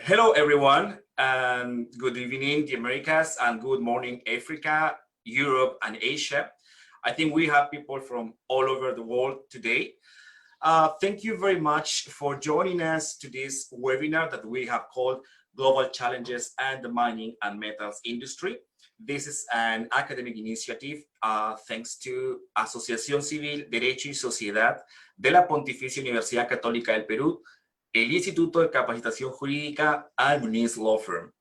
Hello, everyone, and good evening, the Americas, and good morning, Africa, Europe, and Asia. I think we have people from all over the world today. Thank you very much for joining us to this webinar that we have called Global Challenges and the Mining and Metals Industry. This is an academic initiative thanks to Asociación Civil, Derecho y Sociedad de la Pontificia Universidad Católica del Perú, el Instituto de Capacitación Jurídica, and Muniz Law Firm.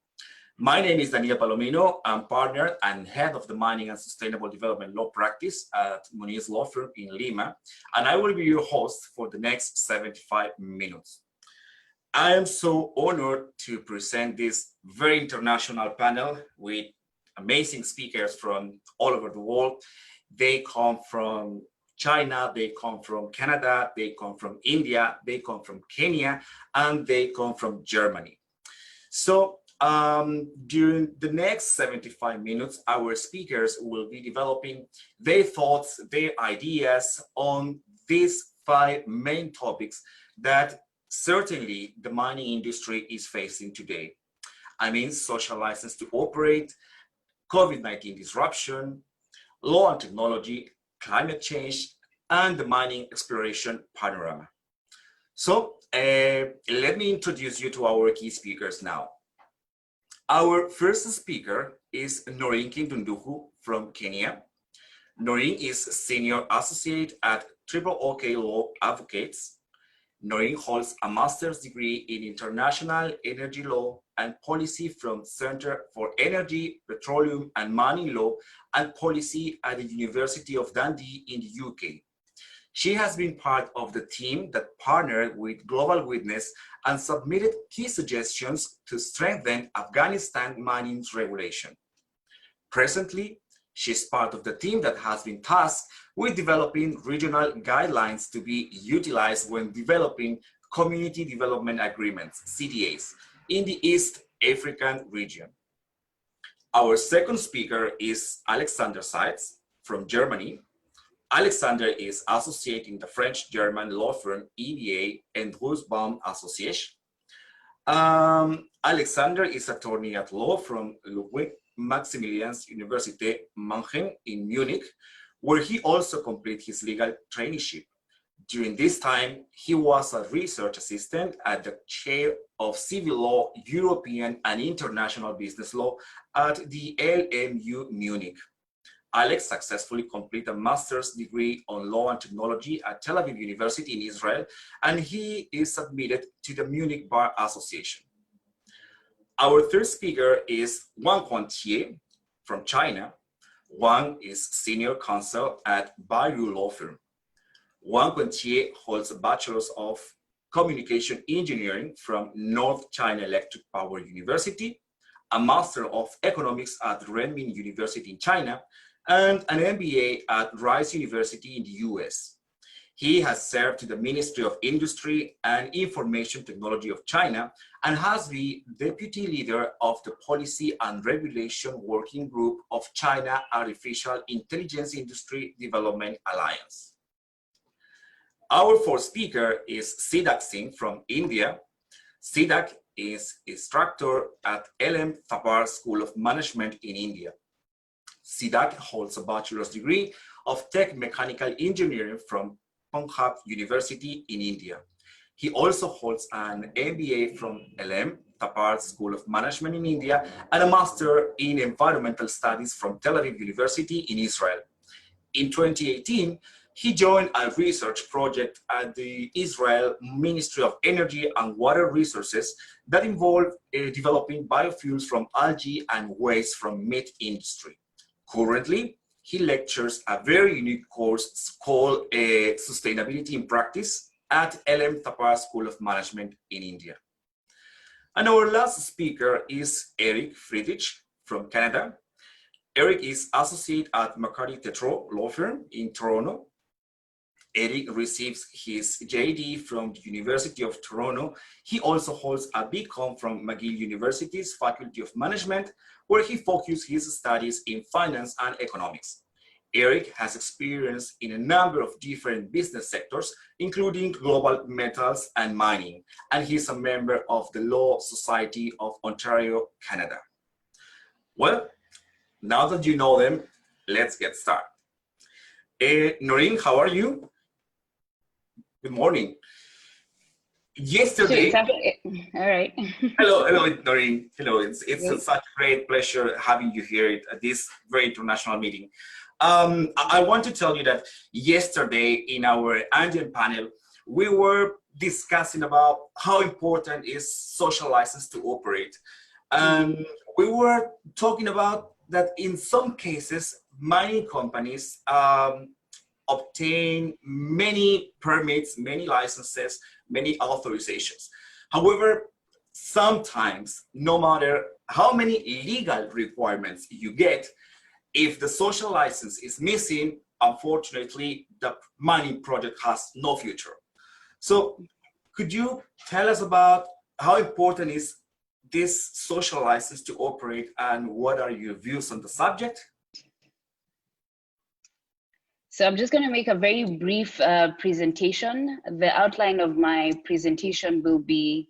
My name is Daniel Palomino. I'm partner and head of the Mining and Sustainable Development Law Practice at Muniz Law Firm in Lima, and I will be your host for the next 75 minutes. I am so honored to present this very international panel with amazing speakers from all over the world. They come from China, they come from Canada, they come from India, they come from Kenya, and they come from Germany. So during the next 75 minutes, our speakers will be developing their thoughts, their ideas on these 5 main topics that certainly the mining industry is facing today. I mean, social license to operate, COVID-19 disruption, law and technology, climate change, and the mining exploration panorama. So let me introduce you to our key speakers now. Our first speaker is Noreen Kindunduku from Kenya. Noreen is Senior Associate at OK Law Advocates. Noreen holds a master's degree in International Energy Law and Policy from Center for Energy, Petroleum and Mining Law and Policy at the University of Dundee in the UK. She has been part of the team that partnered with Global Witness and submitted key suggestions to strengthen Afghanistan mining regulation. Presently, she's part of the team that has been tasked with developing regional guidelines to be utilized when developing community development agreements, CDAs, in the East African region. Our second speaker is Alexander Seitz from Germany. Alexander is associate in the French-German law firm EBA and Rusbaum Association. Alexander is attorney at law from Ludwig Maximilians University Mannheim in Munich, where he also completed his legal traineeship. During this time, he was a research assistant at the chair of civil law, European and international business law at the LMU Munich. Alex successfully completed a master's degree on law and technology at Tel Aviv University in Israel, and he is admitted to the Munich Bar Association. Our third speaker is Wang Huantie from China. Wang is senior counsel at Baiyu Law Firm. Wang Huantie holds a bachelor's of communication engineering from North China Electric Power University, a master of economics at Renmin University in China, and an MBA at Rice University in the US. He has served to the Ministry of Industry and Information Technology of China and has been deputy leader of the Policy and Regulation Working Group of China Artificial Intelligence Industry Development Alliance. Our fourth speaker is Siddharth Singh from India. Siddharth is instructor at LM Thapar School of Management in India. Siddharth holds a bachelor's degree of Tech Mechanical Engineering from Punjab University in India. He also holds an MBA from LM Thapar School of Management in India and a master in Environmental Studies from Tel Aviv University in Israel. In 2018, he joined a research project at the Israel Ministry of Energy and Water Resources that involved developing biofuels from algae and waste from meat industry. Currently, he lectures a very unique course called Sustainability in Practice at LM Thapar School of Management in India. And our last speaker is Eric Fritich from Canada. Eric is associate at McCarthy Tétrault Law Firm in Toronto. Eric receives his JD from the University of Toronto. He also holds a BCom from McGill University's Faculty of Management, where he focused his studies in finance and economics. Eric has experience in a number of different business sectors, including global metals and mining, and he's a member of the Law Society of Ontario, Canada. Well, now that you know them, let's get started. Noreen, how are you? Good morning. Yesterday, all right. hello, Noreen. Hello, it's such a great pleasure having you here at this very international meeting. I want to tell you that yesterday in our Andean panel, we were discussing about how important is social license to operate. And we were talking about that in some cases, mining companies obtain many permits, many licenses, many authorizations. However, sometimes, no matter how many legal requirements you get, if the social license is missing, unfortunately, the mining project has no future. So could you tell us about how important is this social license to operate and what are your views on the subject? So I'm just going to make a very brief presentation. The outline of my presentation will be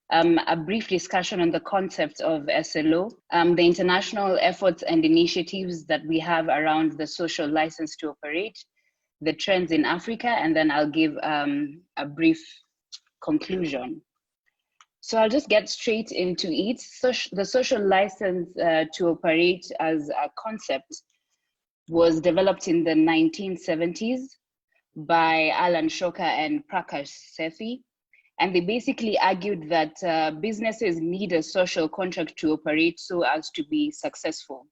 a brief discussion on the concept of SLO, the international efforts and initiatives that we have around the social license to operate, the trends in Africa, and then I'll give a brief conclusion. So I'll just get straight into it. The social license to operate as a concept was developed in the 1970s by Alan Shoka and Prakash Sethi. And they basically argued that businesses need a social contract to operate so as to be successful.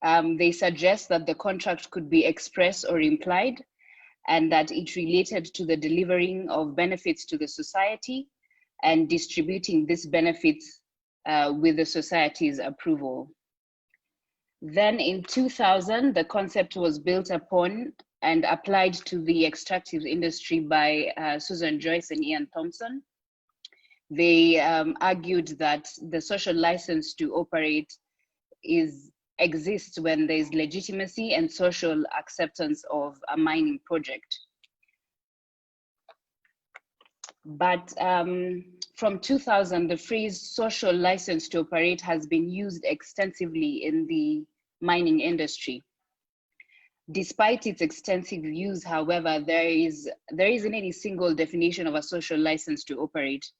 They suggest that the contract could be express or implied, and that it related to the delivering of benefits to the society and distributing these benefits with the society's approval. Then in 2000, the concept was built upon and applied to the extractive industry by Susan Joyce and Ian Thompson. They argued that the social license to operate exists when there's legitimacy and social acceptance of a mining project. But from 2000, the phrase social license to operate has been used extensively in the mining industry. Despite its extensive use, however, there isn't any single definition of a social license to operate.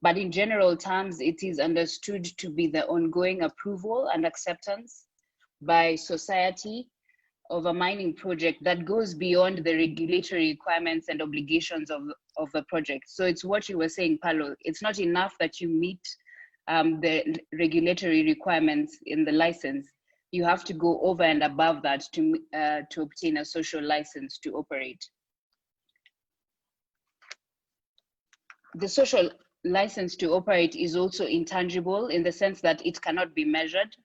But in general terms, it is understood to be the ongoing approval and acceptance by society of a mining project that goes beyond the regulatory requirements and obligations of the project. So it's what you were saying, Paulo. It's not enough that you meet the regulatory requirements in the license. You have to go over and above that to obtain a social license to operate. The social license to operate is also intangible in the sense that it cannot be measured.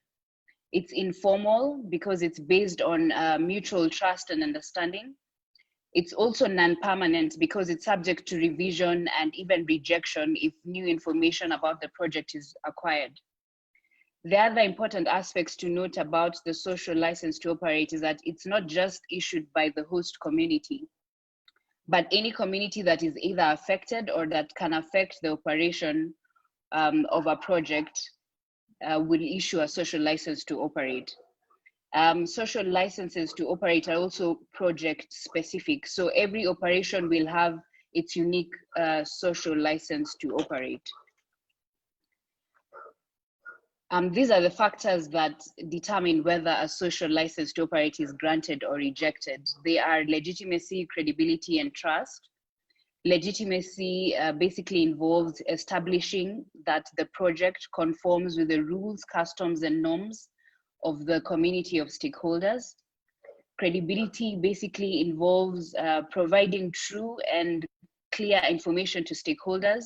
It's informal because it's based on mutual trust and understanding. It's also non-permanent because it's subject to revision and even rejection if new information about the project is acquired. The other important aspects to note about the social license to operate is that it's not just issued by the host community, but any community that is either affected or that can affect the operation of a project will issue a social license to operate. Social licenses to operate are also project specific. So every operation will have its unique social license to operate. These are the factors that determine whether a social license to operate is granted or rejected. They are legitimacy, credibility, and trust. Legitimacy basically involves establishing that the project conforms with the rules, customs, and norms of the community of stakeholders. Credibility basically involves providing true and clear information to stakeholders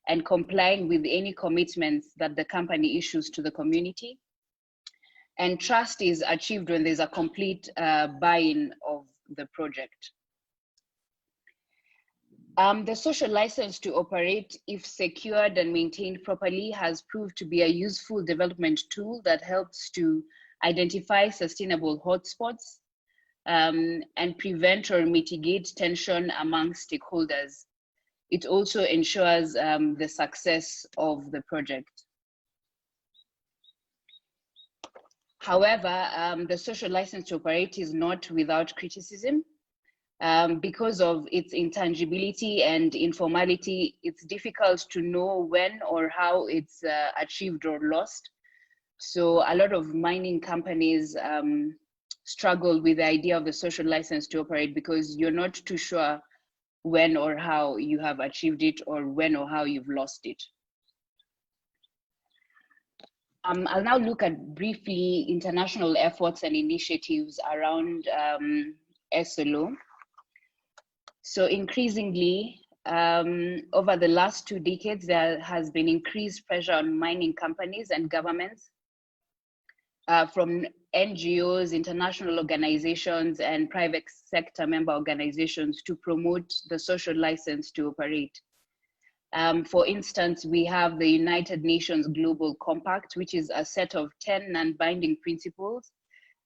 and complying with any commitments that the company issues to the community. And trust is achieved when there's a complete buy-in of the project. The social license to operate, if secured and maintained properly, has proved to be a useful development tool that helps to identify sustainable hotspots, and prevent or mitigate tension among stakeholders. It also ensures the success of the project. However, the social license to operate is not without criticism. Because of its intangibility and informality, it's difficult to know when or how it's achieved or lost. So a lot of mining companies struggle with the idea of the social license to operate because you're not too sure when or how you have achieved it or when or how you've lost it. I'll now look at briefly international efforts and initiatives around SLO. So increasingly, over the last 2 decades, there has been increased pressure on mining companies and governments from NGOs, international organizations, and private sector member organizations to promote the social license to operate. For instance, we have the United Nations Global Compact, which is a set of 10 non-binding principles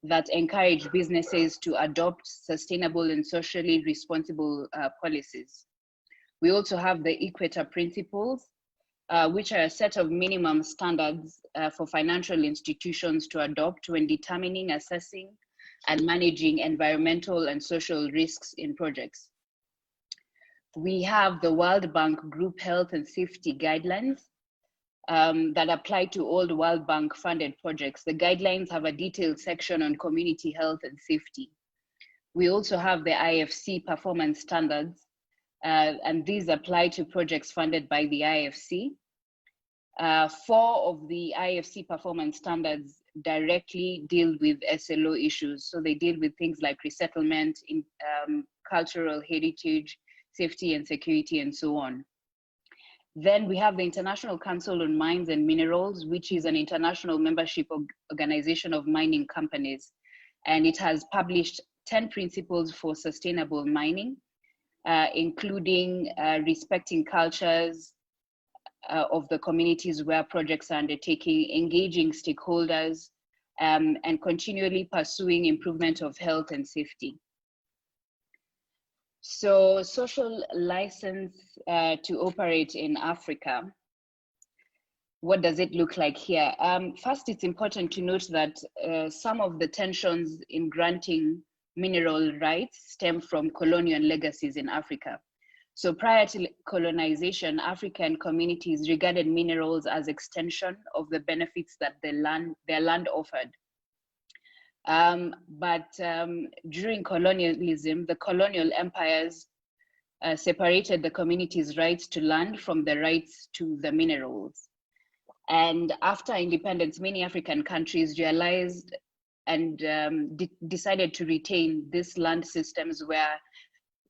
that encourage businesses to adopt sustainable and socially responsible policies. We also have the Equator Principles, which are a set of minimum standards for financial institutions to adopt when determining, assessing, and managing environmental and social risks in projects. We have the World Bank Group Health and Safety Guidelines that apply to all the World Bank funded projects. The guidelines have a detailed section on community health and safety. We also have the IFC performance standards, and these apply to projects funded by the IFC. 4 of the IFC performance standards directly deal with SLO issues. So they deal with things like resettlement, cultural heritage, safety and security, and so on. Then we have the International Council on Mines and Minerals, which is an international membership organization of mining companies. And it has published 10 principles for sustainable mining, including respecting cultures of the communities where projects are undertaking, engaging stakeholders, and continually pursuing improvement of health and safety. So social license to operate in Africa, what does it look like here? First, it's important to note that some of the tensions in granting mineral rights stem from colonial legacies in Africa. So prior to colonization, African communities regarded minerals as extension of the benefits that their land offered. But during colonialism, the colonial empires separated the community's rights to land from the rights to the minerals. And after independence, many African countries realized and decided to retain these land systems where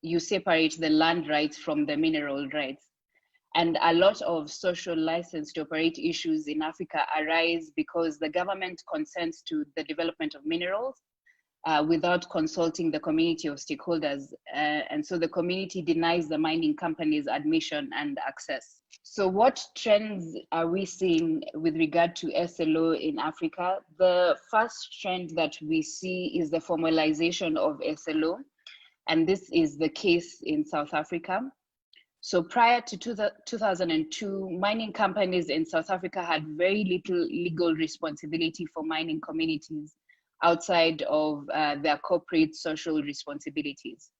you separate the land rights from the mineral rights. And a lot of social license to operate issues in Africa arise because the government consents to the development of minerals without consulting the community of stakeholders. And so the community denies the mining companies admission and access. So what trends are we seeing with regard to SLO in Africa? The first trend that we see is the formalization of SLO. And this is the case in South Africa. So prior to 2002, mining companies in South Africa had very little legal responsibility for mining communities outside of their corporate social responsibilities.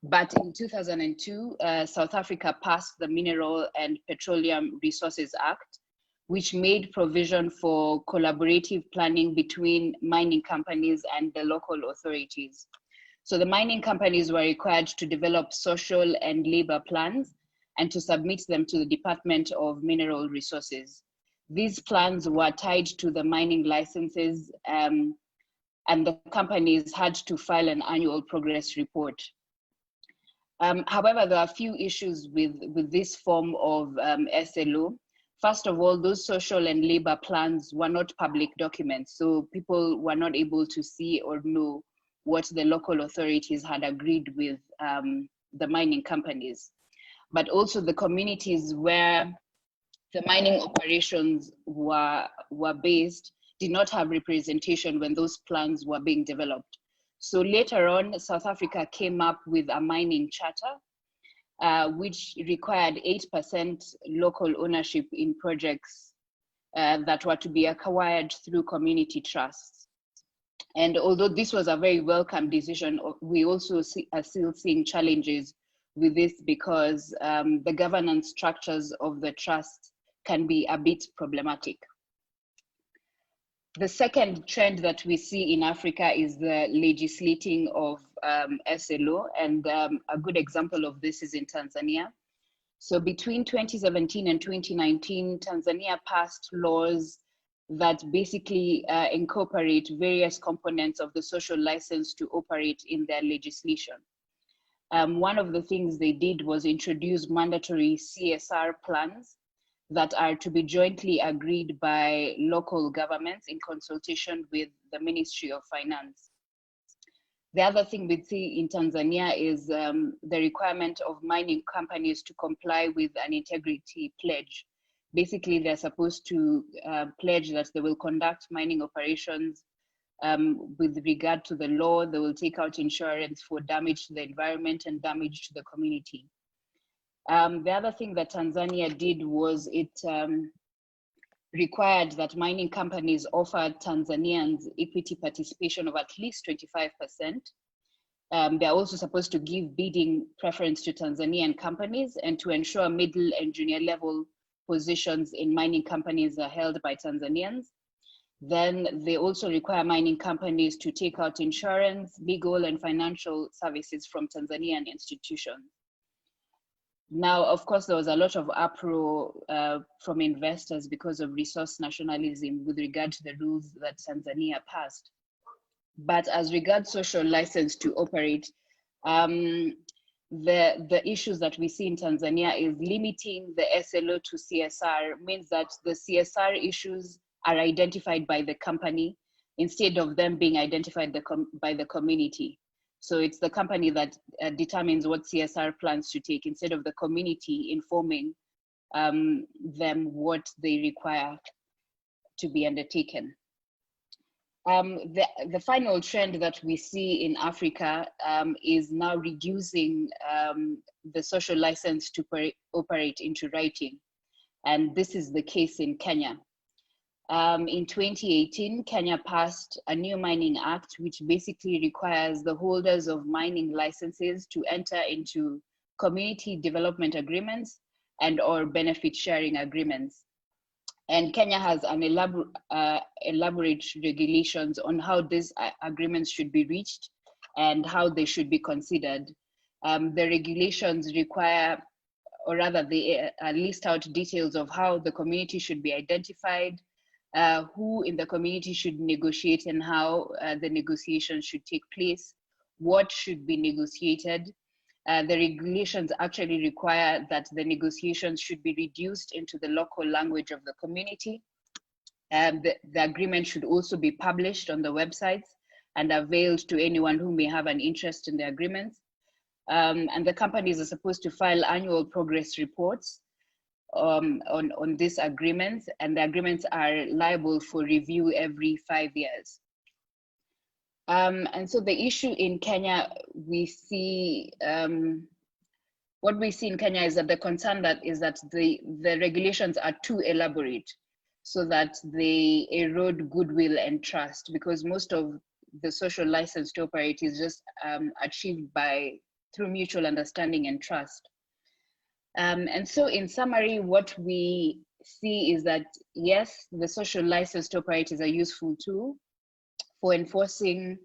But in 2002, South Africa passed the Mineral and Petroleum Resources Act, which made provision for collaborative planning between mining companies and the local authorities. So the mining companies were required to develop social and labor plans and to submit them to the Department of Mineral Resources. These plans were tied to the mining licenses, and the companies had to file an annual progress report. However, there are a few issues with this form of SLO. First of all, those social and labor plans were not public documents, so people were not able to see or know what the local authorities had agreed with the mining companies. But also the communities where the mining operations were based did not have representation when those plans were being developed. So later on, South Africa came up with a mining charter, which required 8% local ownership in projects that were to be acquired through community trusts. And although this was a very welcome decision, we also are still seeing challenges with this because the governance structures of the trust can be a bit problematic. The second trend that we see in Africa is the legislating of SLO, and a good example of this is in Tanzania. So between 2017 and 2019, Tanzania passed laws that basically incorporate various components of the social license to operate in their legislation. One of the things they did was introduce mandatory CSR plans that are to be jointly agreed by local governments in consultation with the Ministry of Finance. The other thing we see in Tanzania is the requirement of mining companies to comply with an integrity pledge. Basically, they're supposed to pledge that they will conduct mining operations with regard to the law. They will take out insurance for damage to the environment and damage to the community. The other thing that Tanzania did was it required that mining companies offer Tanzanians equity participation of at least 25%. They're also supposed to give bidding preference to Tanzanian companies and to ensure middle and junior level positions in mining companies are held by Tanzanians. Then they also require mining companies to take out insurance, legal and financial services from Tanzanian institutions. Now, of course, there was a lot of uproar from investors because of resource nationalism with regard to the rules that Tanzania passed. But as regards social license to operate, the issues that we see in Tanzania is limiting the SLO to CSR means that the CSR issues are identified by the company instead of them being identified by the community. So it's the company that determines what CSR plans to take instead of the community informing them what they require to be undertaken. The final trend that we see in Africa is now reducing the social license to operate into writing. And this is the case in Kenya. In 2018, Kenya passed a new mining act, which basically requires the holders of mining licenses to enter into community development agreements and or benefit sharing agreements. And Kenya has an elaborate regulations on how these agreements should be reached and how they should be considered. The regulations require, or rather they list out details of how the community should be identified, who in the community should negotiate and how the negotiation should take place, what should be negotiated. The regulations actually require that the negotiations should be reduced into the local language of the community. The agreement should also be published on the websites and availed to anyone who may have an interest in the agreements. And the companies are supposed to file annual progress reports on these agreements, and the agreements are liable for review every 5 years. And so the issue in Kenya, we see, what we see in Kenya is that the concern is that the regulations are too elaborate so that they erode goodwill and trust, because most of the social license to operate is just achieved through mutual understanding and trust. And so in summary, what we see is that, yes, the social license to operate is a useful tool for enforcing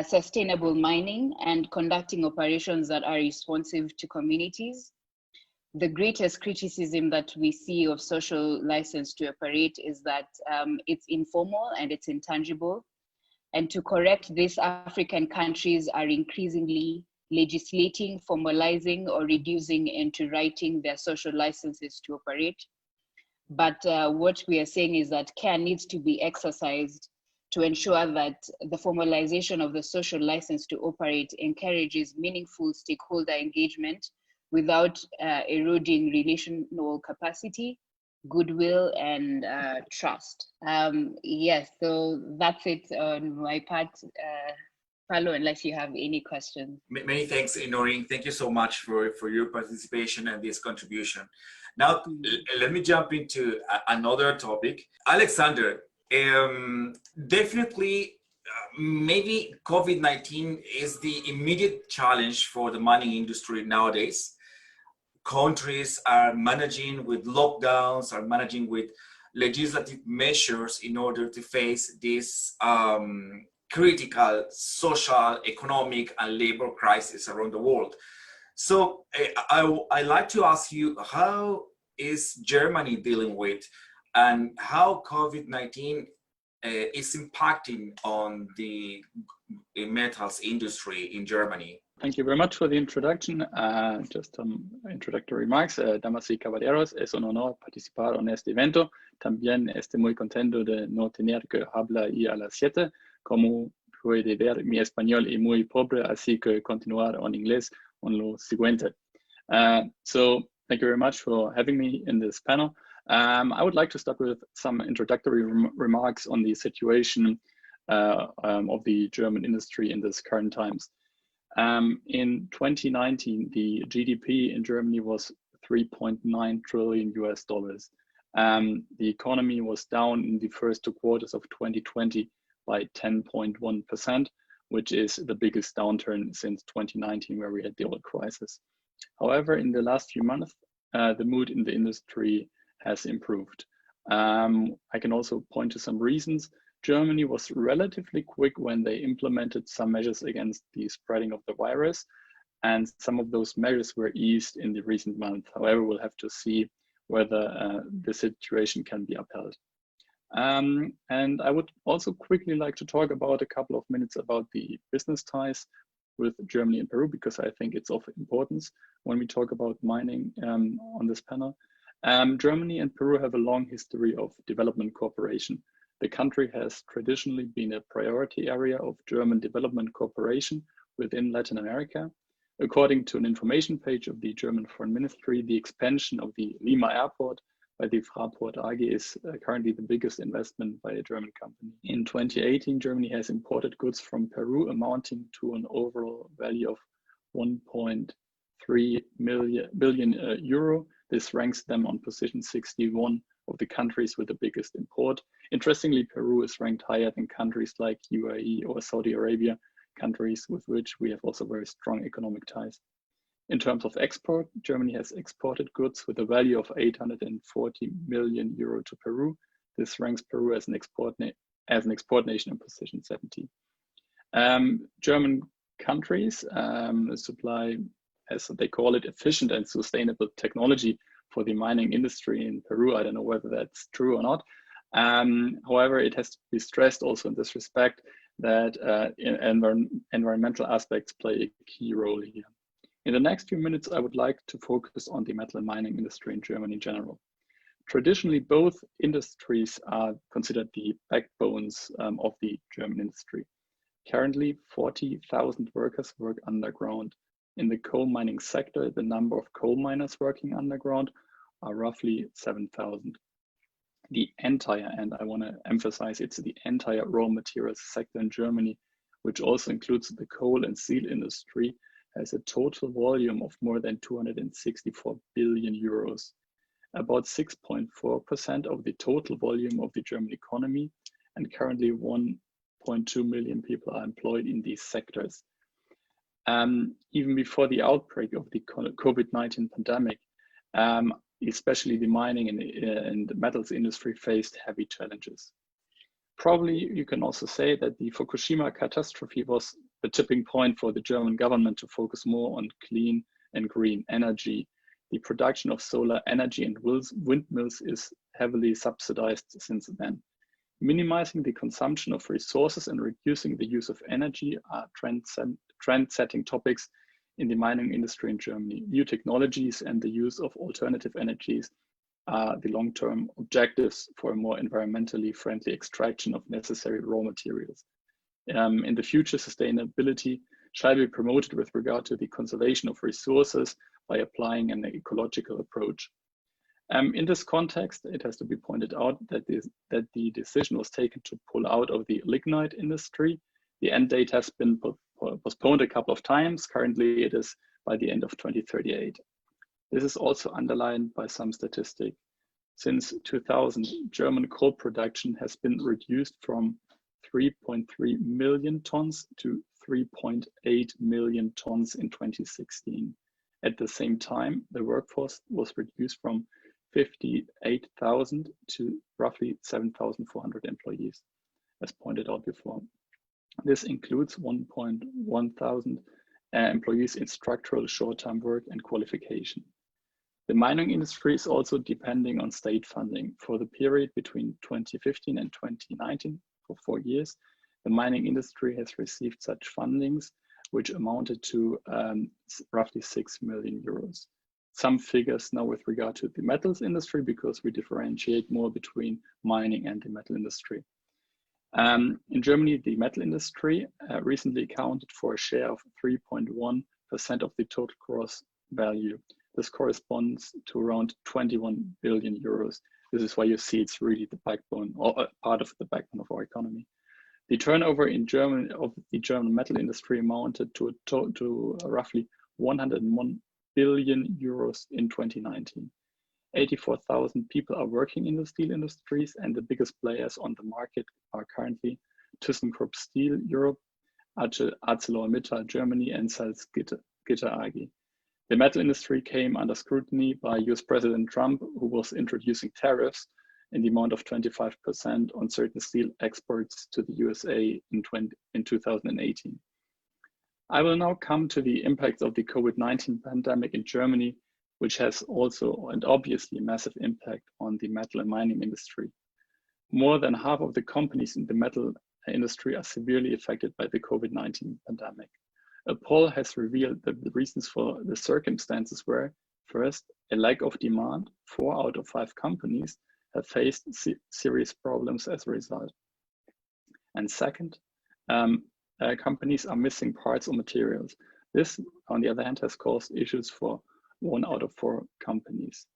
sustainable mining and conducting operations that are responsive to communities. The greatest criticism that we see of social license to operate is that it's informal and it's intangible. And to correct this, African countries are increasingly legislating, formalizing, or reducing into writing their social licenses to operate. But what we are saying is that care needs to be exercised to ensure that the formalization of the social license to operate encourages meaningful stakeholder engagement without eroding relational capacity, goodwill, and trust. Yes, so that's it on my part. Paulo, unless you have any questions. Many thanks, Noreen. Thank you so much for your participation and this contribution. Now, let me jump into another topic. Alexander, definitely, maybe COVID-19 is the immediate challenge for the mining industry nowadays. Countries are managing with lockdowns, are managing with legislative measures in order to face this critical social, economic, and labor crisis around the world. So I like to ask you, how is Germany dealing with, and how COVID-19 is impacting on the metals industry in Germany? Thank you very much for the introduction. Just some introductory remarks. Damas y caballeros, es un honor participar en este evento. También estoy muy contento de no tener que hablar ahí a las 7. Como puede ver, mi español es muy pobre, así que continuar en inglés en lo siguiente. So thank you very much for having me in this panel. I would like to start with some introductory remarks on the situation of the German industry in these current times. In 2019, the GDP in Germany was 3.9 trillion US dollars. The economy was down in the first 2 quarters of 2020 by 10.1%, which is the biggest downturn since 2019, where we had the oil crisis. However, in the last few months, the mood in the industry has improved. I can also point to some reasons. Germany was relatively quick when they implemented some measures against the spreading of the virus, and some of those measures were eased in the recent months. However, we'll have to see whether the situation can be upheld. And I would also quickly like to talk about a couple of minutes about the business ties with Germany and Peru, because I think it's of importance when we talk about mining on this panel. Germany and Peru have a long history of development cooperation. The country has traditionally been a priority area of German development cooperation within Latin America. According to an information page of the German Foreign Ministry, the expansion of the Lima airport by the Fraport AG is currently the biggest investment by a German company. In 2018, Germany has imported goods from Peru amounting to an overall value of 1.3 billion euro. This ranks them on position 61 of the countries with the biggest import. Interestingly, Peru is ranked higher than countries like UAE or Saudi Arabia, countries with which we have also very strong economic ties. In terms of export, Germany has exported goods with a value of 840 million euro to Peru. This ranks Peru as an export nation in position 70. German countries supply, as they call it, efficient and sustainable technology for the mining industry in Peru. I don't know whether that's true or not. However, it has to be stressed also in this respect that environmental aspects play a key role here. In the next few minutes, I would like to focus on the metal and mining industry in Germany in general. Traditionally, both industries are considered the backbones of the German industry. Currently, 40,000 workers work underground. In the coal mining sector, the number of coal miners working underground are roughly 7,000. The entire, and I want to emphasize, it's the entire raw materials sector in Germany, which also includes the coal and steel industry, has a total volume of more than 264 billion euros. About 6.4% of the total volume of the German economy, and currently 1.2 million people are employed in these sectors. Even before the outbreak of the COVID-19 pandemic, especially the mining and the metals industry faced heavy challenges. Probably you can also say that the Fukushima catastrophe was the tipping point for the German government to focus more on clean and green energy. The production of solar energy and windmills is heavily subsidized since then. Minimizing the consumption of resources and reducing the use of energy are trend-setting topics in the mining industry in Germany. New technologies and the use of alternative energies are the long-term objectives for a more environmentally friendly extraction of necessary raw materials. In the future, sustainability shall be promoted with regard to the conservation of resources by applying an ecological approach. In this context, it has to be pointed out that the decision was taken to pull out of the lignite industry. The end date has been postponed a couple of times. Currently, it is by the end of 2038. This is also underlined by some statistic. Since 2000, German coal production has been reduced from 3.3 million tons to 3.8 million tons in 2016. At the same time, the workforce was reduced from 58,000 to roughly 7,400 employees, as pointed out before. This includes 1.1 thousand employees in structural short-term work and qualification. The mining industry is also depending on state funding. For the period between 2015 and 2019, for 4 years, the mining industry has received such fundings, which amounted to roughly 6 million euros. Some figures now with regard to the metals industry, because we differentiate more between mining and the metal industry. In Germany, the metal industry recently accounted for a share of 3.1% of the total gross value. This corresponds to around 21 billion euros. This is why you see it's really the backbone, or part of the backbone of our economy. The turnover in Germany of the German metal industry amounted to roughly 101 billion euros in 2019. 84,000 people are working in the steel industries, and the biggest players on the market are currently ThyssenKrupp Steel Europe, ArcelorMittal Germany, and Salzgitter AG. The metal industry came under scrutiny by US President Trump, who was introducing tariffs in the amount of 25% on certain steel exports to the USA in 2018. I will now come to the impacts of the COVID-19 pandemic in Germany, which has also and obviously a massive impact on the metal and mining industry. More than half of the companies in the metal industry are severely affected by the COVID-19 pandemic. A poll has revealed that the reasons for the circumstances were, first, a lack of demand. 4 out of 5 companies have faced serious problems as a result. And second, companies are missing parts or materials. This, on the other hand, has caused issues for 1 out of 4 companies.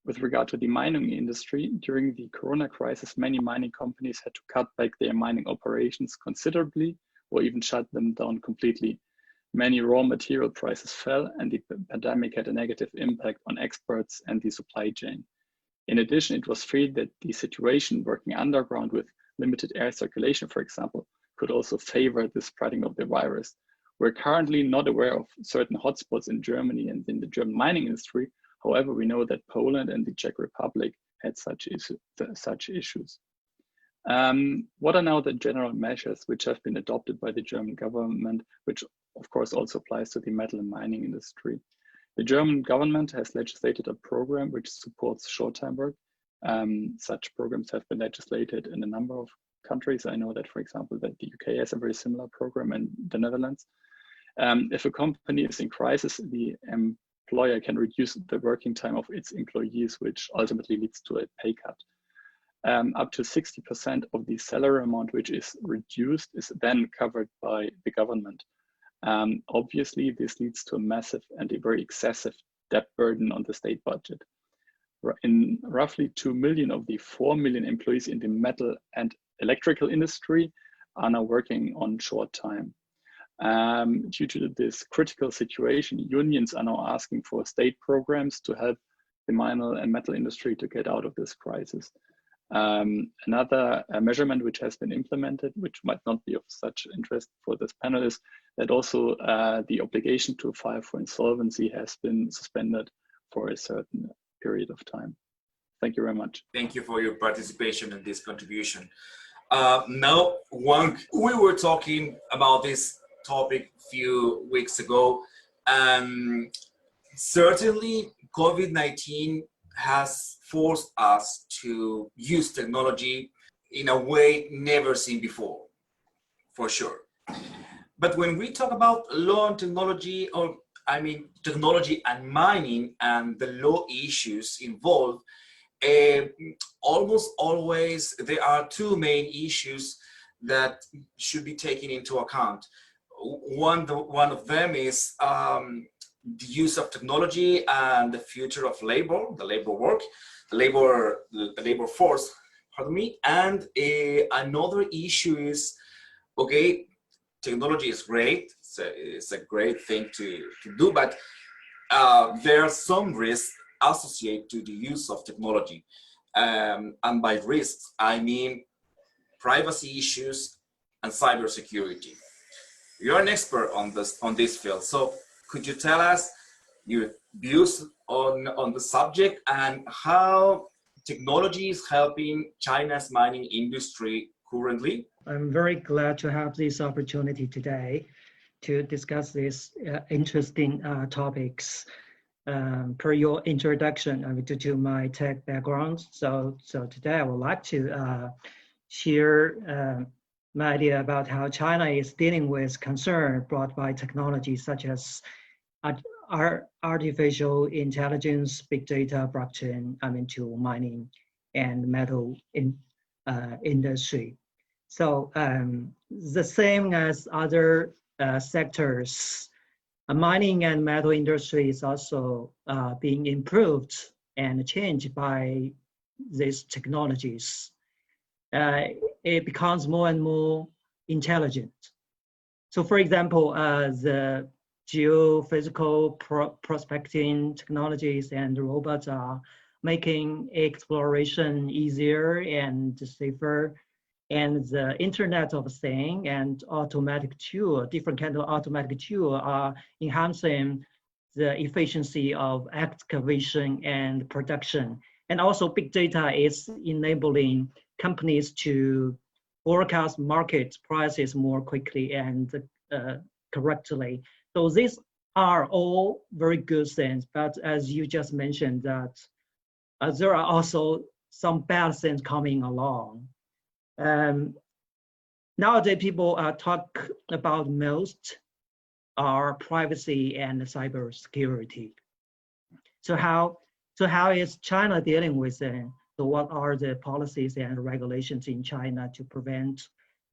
With regard to the mining industry, during the Corona crisis, many mining companies had to cut back their mining operations considerably or even shut them down completely. Many raw material prices fell, and the pandemic had a negative impact on exports and the supply chain. In addition, it was feared that the situation working underground with limited air circulation, for example, could also favor the spreading of the virus. We're currently not aware of certain hotspots in Germany and in the German mining industry. However, we know that Poland and the Czech Republic had such issues. What are now the general measures which have been adopted by the German government, which of course also applies to the metal and mining industry? The German government has legislated a program which supports short-time work. Such programs have been legislated in a number of countries. I know that, for example, that the UK has a very similar program, and the Netherlands. If a company is in crisis, the employer can reduce the working time of its employees, which ultimately leads to a pay cut. Up to 60% of the salary amount which is reduced is then covered by the government. Obviously, this leads to a massive and a very excessive debt burden on the state budget. In roughly 2 million of the 4 million employees in the metal and electrical industry are now working on short time. Due to this critical situation, unions are now asking for state programs to help the mining and metal industry to get out of this crisis. Another measurement which has been implemented, which might not be of such interest for this panel, is that also the obligation to file for insolvency has been suspended for a certain period of time. Thank you very much. Thank you for your participation in this contribution. Now, we were talking about this topic a few weeks ago, and certainly COVID-19 has forced us to use technology in a way never seen before, for sure. But when we talk about law and technology, or I mean technology and mining and the law issues involved, almost always there are 2 main issues that should be taken into account. One of them is the use of technology and the future of labor, the labor force, pardon me. And another issue is, okay, technology is great. It's a great thing to do, but there are some risks associated to the use of technology. And by risks, I mean privacy issues and cybersecurity. You're an expert on this field, so could you tell us your views on the subject and how technology is helping China's mining industry currently? I'm very glad to have this opportunity today to discuss these interesting topics. Per your introduction to my tech background, so today I would like to share my idea about how China is dealing with concern brought by technology such as artificial intelligence, big data, blockchain, to mining and metal industry. So the same as other sectors, mining and metal industry is also being improved and changed by these technologies. It becomes more and more intelligent. So for example, the geophysical prospecting technologies and robots are making exploration easier and safer. And the Internet of Things and automatic tool, different kind of automatic tool are enhancing the efficiency of excavation and production. And also big data is enabling companies to forecast market prices more quickly and correctly. So these are all very good things, but as you just mentioned that there are also some bad things coming along. Nowadays, people talk about most are privacy and cybersecurity. So how is China dealing with it? So what are the policies and regulations in China to prevent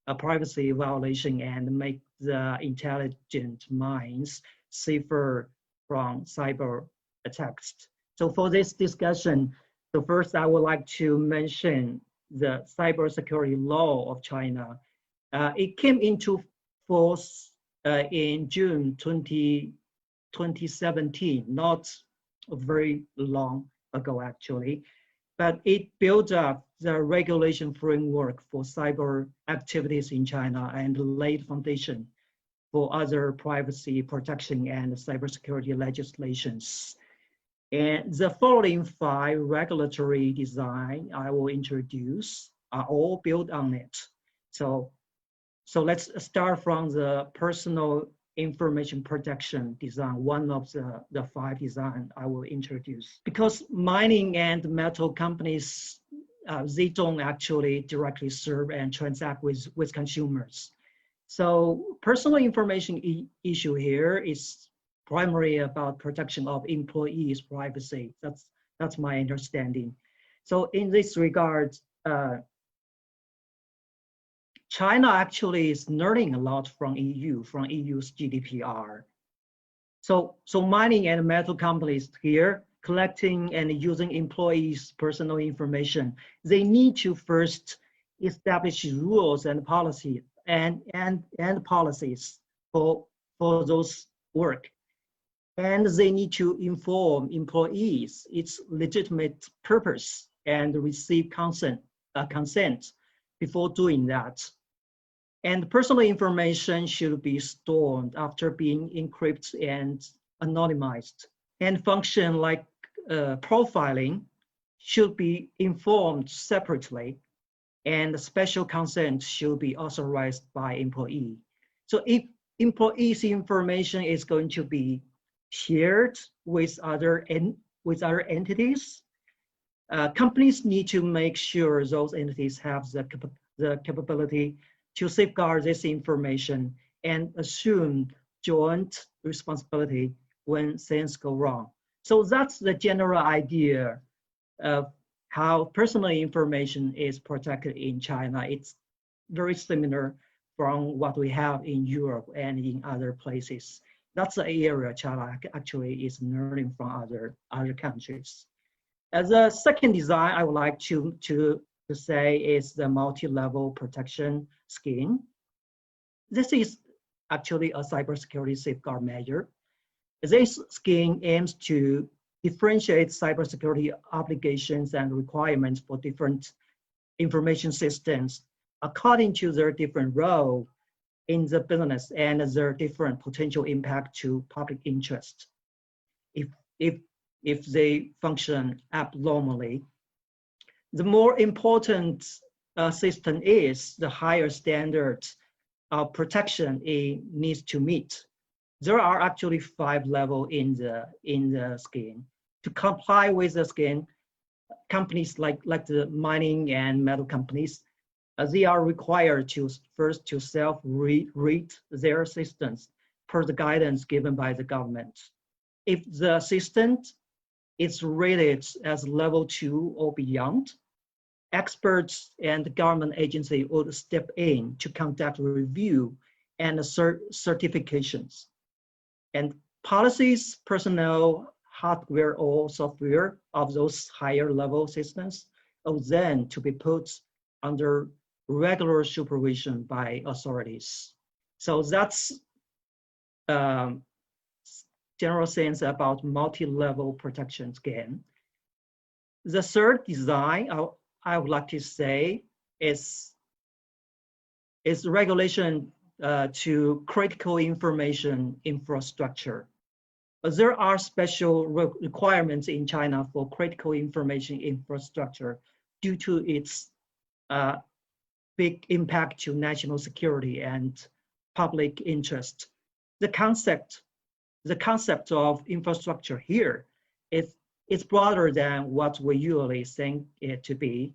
a privacy violation and make the intelligent mines safer from cyber attacks? So for this discussion, so first I would like to mention the cybersecurity law of China. It came into force in June 2017, not very long ago actually, but it built up the regulation framework for cyber activities in China and laid foundation for other privacy protection and cybersecurity legislations. And the following 5 regulatory design I will introduce are all built on it. So let's start from the personal information protection design, one of the 5 design I will introduce. Because mining and metal companies, they don't actually directly serve and transact with consumers. So personal information issue here is primarily about protection of employees' privacy. That's my understanding. So in this regard, China actually is learning a lot from EU's GDPR. So mining and metal companies here collecting and using employees' personal information, they need to first establish rules and policy and policies for those work. And they need to inform employees its legitimate purpose and receive consent before doing that. And personal information should be stored after being encrypted and anonymized. And function like profiling should be informed separately, and special consent should be authorized by employee. So if employees' information is going to be shared with other entities, companies need to make sure those entities have the capability to safeguard this information and assume joint responsibility when things go wrong. So that's the general idea of how personal information is protected in China. It's very similar from what we have in Europe and in other places. That's the area China actually is learning from other countries. As a second design, I would like to say is the multi-level protection scheme. This is actually a cybersecurity safeguard measure. This scheme aims to differentiate cybersecurity obligations and requirements for different information systems according to their different role in the business and their different potential impact to public interest. If they function abnormally, the more important system is, the higher standards of protection it needs to meet. There are actually 5 levels in the scheme. To comply with the scheme, companies like the mining and metal companies, they are required to first to self-read their systems per the guidance given by the government. If the system is rated as level 2 or beyond, experts and government agency would step in to conduct review and certifications. And policies, personnel, hardware or software of those higher level systems are then to be put under regular supervision by authorities. So that's general sense about multi-level protection scheme. The third design I would like to say is regulation to critical information infrastructure. There are special requirements in China for critical information infrastructure due to its big impact to national security and public interest. The concept of infrastructure here is broader than what we usually think it to be.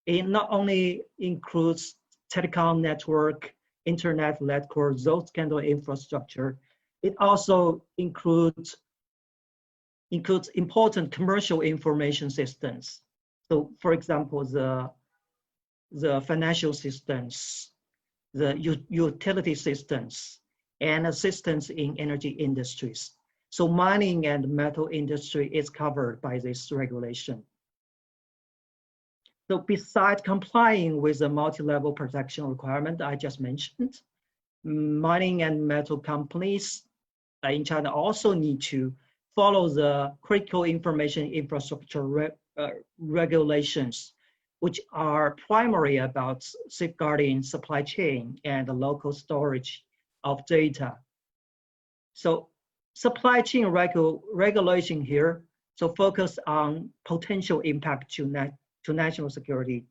It not only includes telecom network, internet network, those kind of infrastructure. It also includes important commercial information systems. So, for example, the financial systems, the utility systems, and assistance in energy industries. So mining and metal industry is covered by this regulation. So besides complying with the multi-level protection requirement I just mentioned, mining and metal companies in China also need to follow the critical information infrastructure regulations, which are primarily about safeguarding supply chain and the local storage of data. So supply chain regulation here, so focus on potential impact to national security.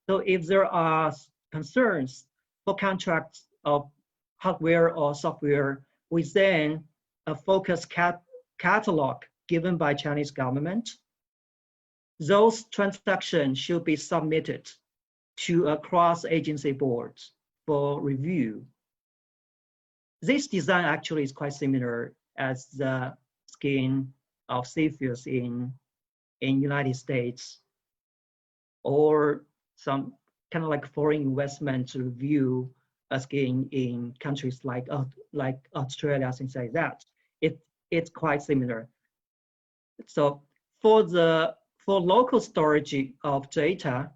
So if there are concerns for contracts of hardware or software within a focused catalog given by Chinese government, those transactions should be submitted to a cross-agency board for review. This design actually is quite similar as the scheme of CFIUS in United States, or some kind of like foreign investment review scheme in countries like Australia, things like that. It's quite similar. So for local storage of data,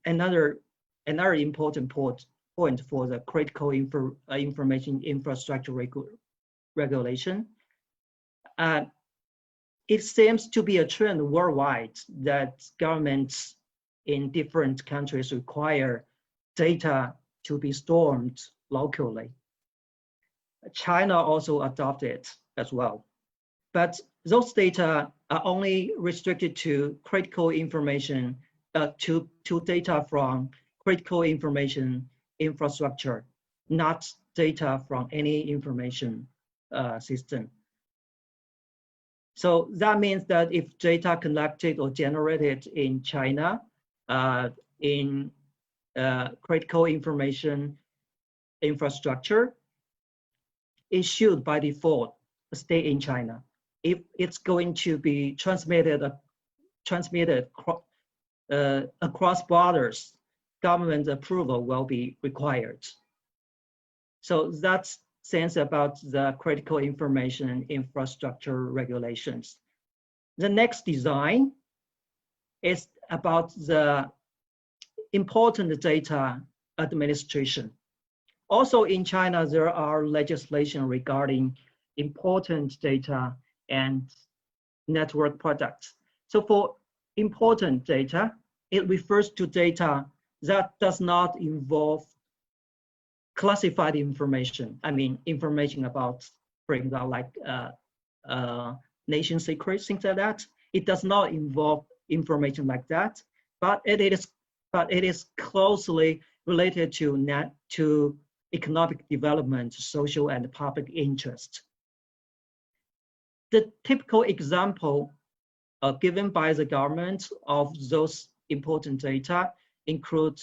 another important point for the critical information infrastructure regulation. It seems to be a trend worldwide that governments in different countries require data to be stored locally. China also adopted it as well. But those data are only restricted to critical information, to data from critical information infrastructure, not data from any information system. So that means that if data collected or generated in China in critical information infrastructure, it should by default stay in China. If it's going to be transmitted across borders, government approval will be required. So that's sense about the critical information infrastructure regulations. The next design is about the important data administration. Also in China, there are legislation regarding important data and network products. So for important data, it refers to data that does not involve classified information. I mean, information about, for example, like nation secrets, things like that. It does not involve information like that, but it is closely related to economic development, social and public interest. The typical example given by the government of those important data include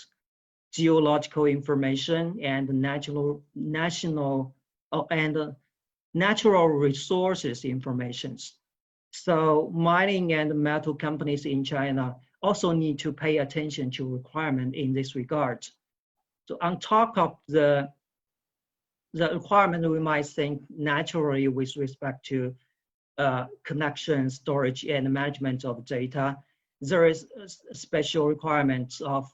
geological information and natural resources information. So mining and metal companies in China also need to pay attention to requirement in this regard. So on top of the requirement, we might think naturally with respect to connection, storage, and management of data, there is a special requirements of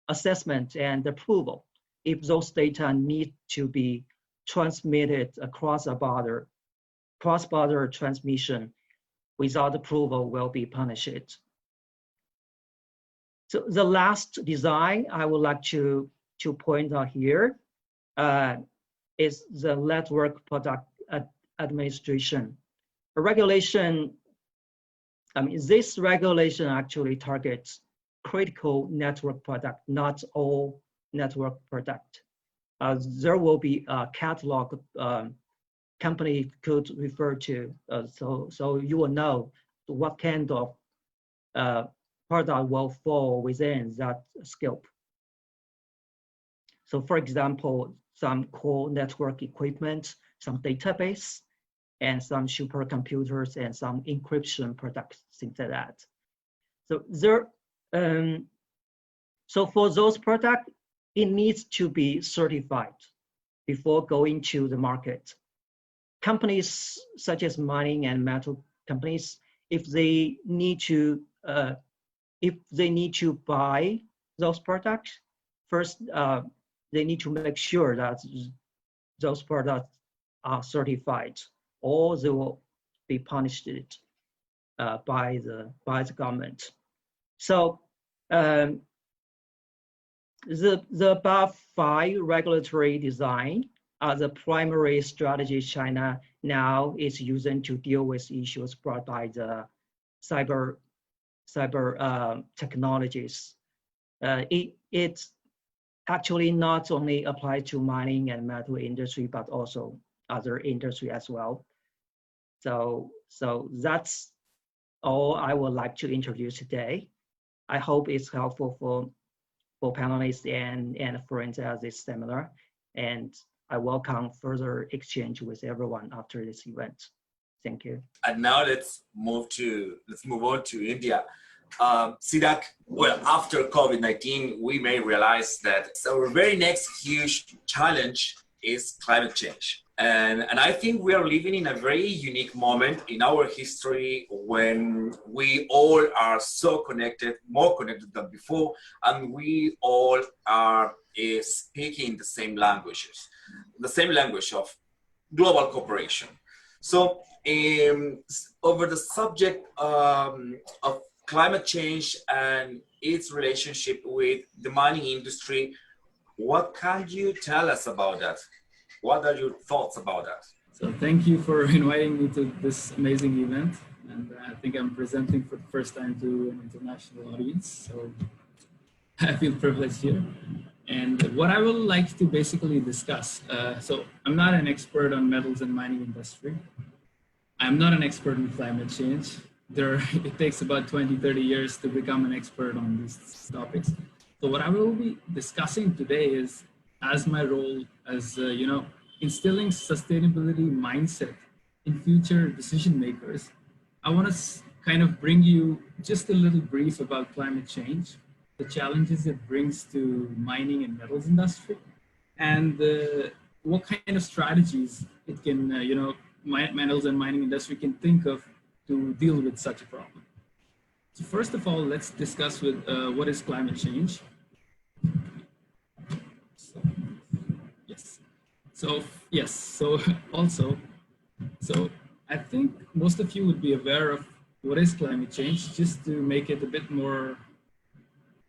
assessment and approval. If those data need to be transmitted across a border, cross-border transmission without approval will be punished. So the last design I would like to point out here is the network product administration. A regulation, this regulation actually targets critical network product, not all network product. There will be a catalog company could refer to, so you will know what kind of product will fall within that scope. So for example, some core network equipment, some database, and some supercomputers and some encryption products, things like that. So so for those products, it needs to be certified before going to the market. Companies such as mining and metal companies, if they need to buy those products, first they need to make sure that those products are certified, or they will be punished by the government. So the above 5 regulatory design are the primary strategy China now is using to deal with issues brought by the cyber technologies. It's actually not only applied to mining and metal industry, but also other industry as well. So that's all I would like to introduce today. I hope it's helpful for panelists and friends at this seminar, and I welcome further exchange with everyone after this event. Thank you. And now let's move on to India. Siddharth, well, after COVID-19, we may realize that our very next huge challenge is climate change. And I think we are living in a very unique moment in our history when we all are so connected, more connected than before, and we all are speaking the same languages, the same language of global cooperation. So over the subject of climate change and its relationship with the mining industry, what can you tell us about that? What are your thoughts about that? So thank you for inviting me to this amazing event. And I think I'm presenting for the first time to an international audience. So I feel privileged here. And what I would like to basically discuss, so I'm not an expert on metals and mining industry. I'm not an expert in climate change. It takes about 20, 30 years to become an expert on these topics. So what I will be discussing today is, as my role as, instilling sustainability mindset in future decision makers, I want to kind of bring you just a little brief about climate change, the challenges it brings to mining and metals industry, and what kind of strategies it can, metals and mining industry can think of to deal with such a problem. So first of all, let's discuss with what is climate change. So, yes. So yes, so also, so I think most of you would be aware of what is climate change, just to make it a bit more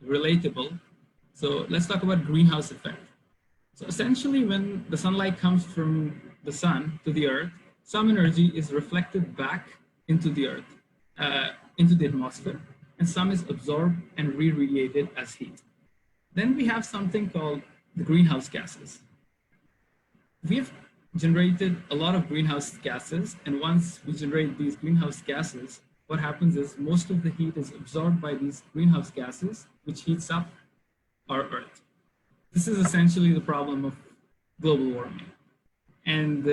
relatable. So let's talk about greenhouse effect. So essentially, when the sunlight comes from the sun to the earth, some energy is reflected back into the earth, into the atmosphere, and some is absorbed and re-radiated as heat. Then we have something called the greenhouse gases. We've generated a lot of greenhouse gases, and once we generate these greenhouse gases, what happens is most of the heat is absorbed by these greenhouse gases, which heats up our earth. This is essentially the problem of global warming. And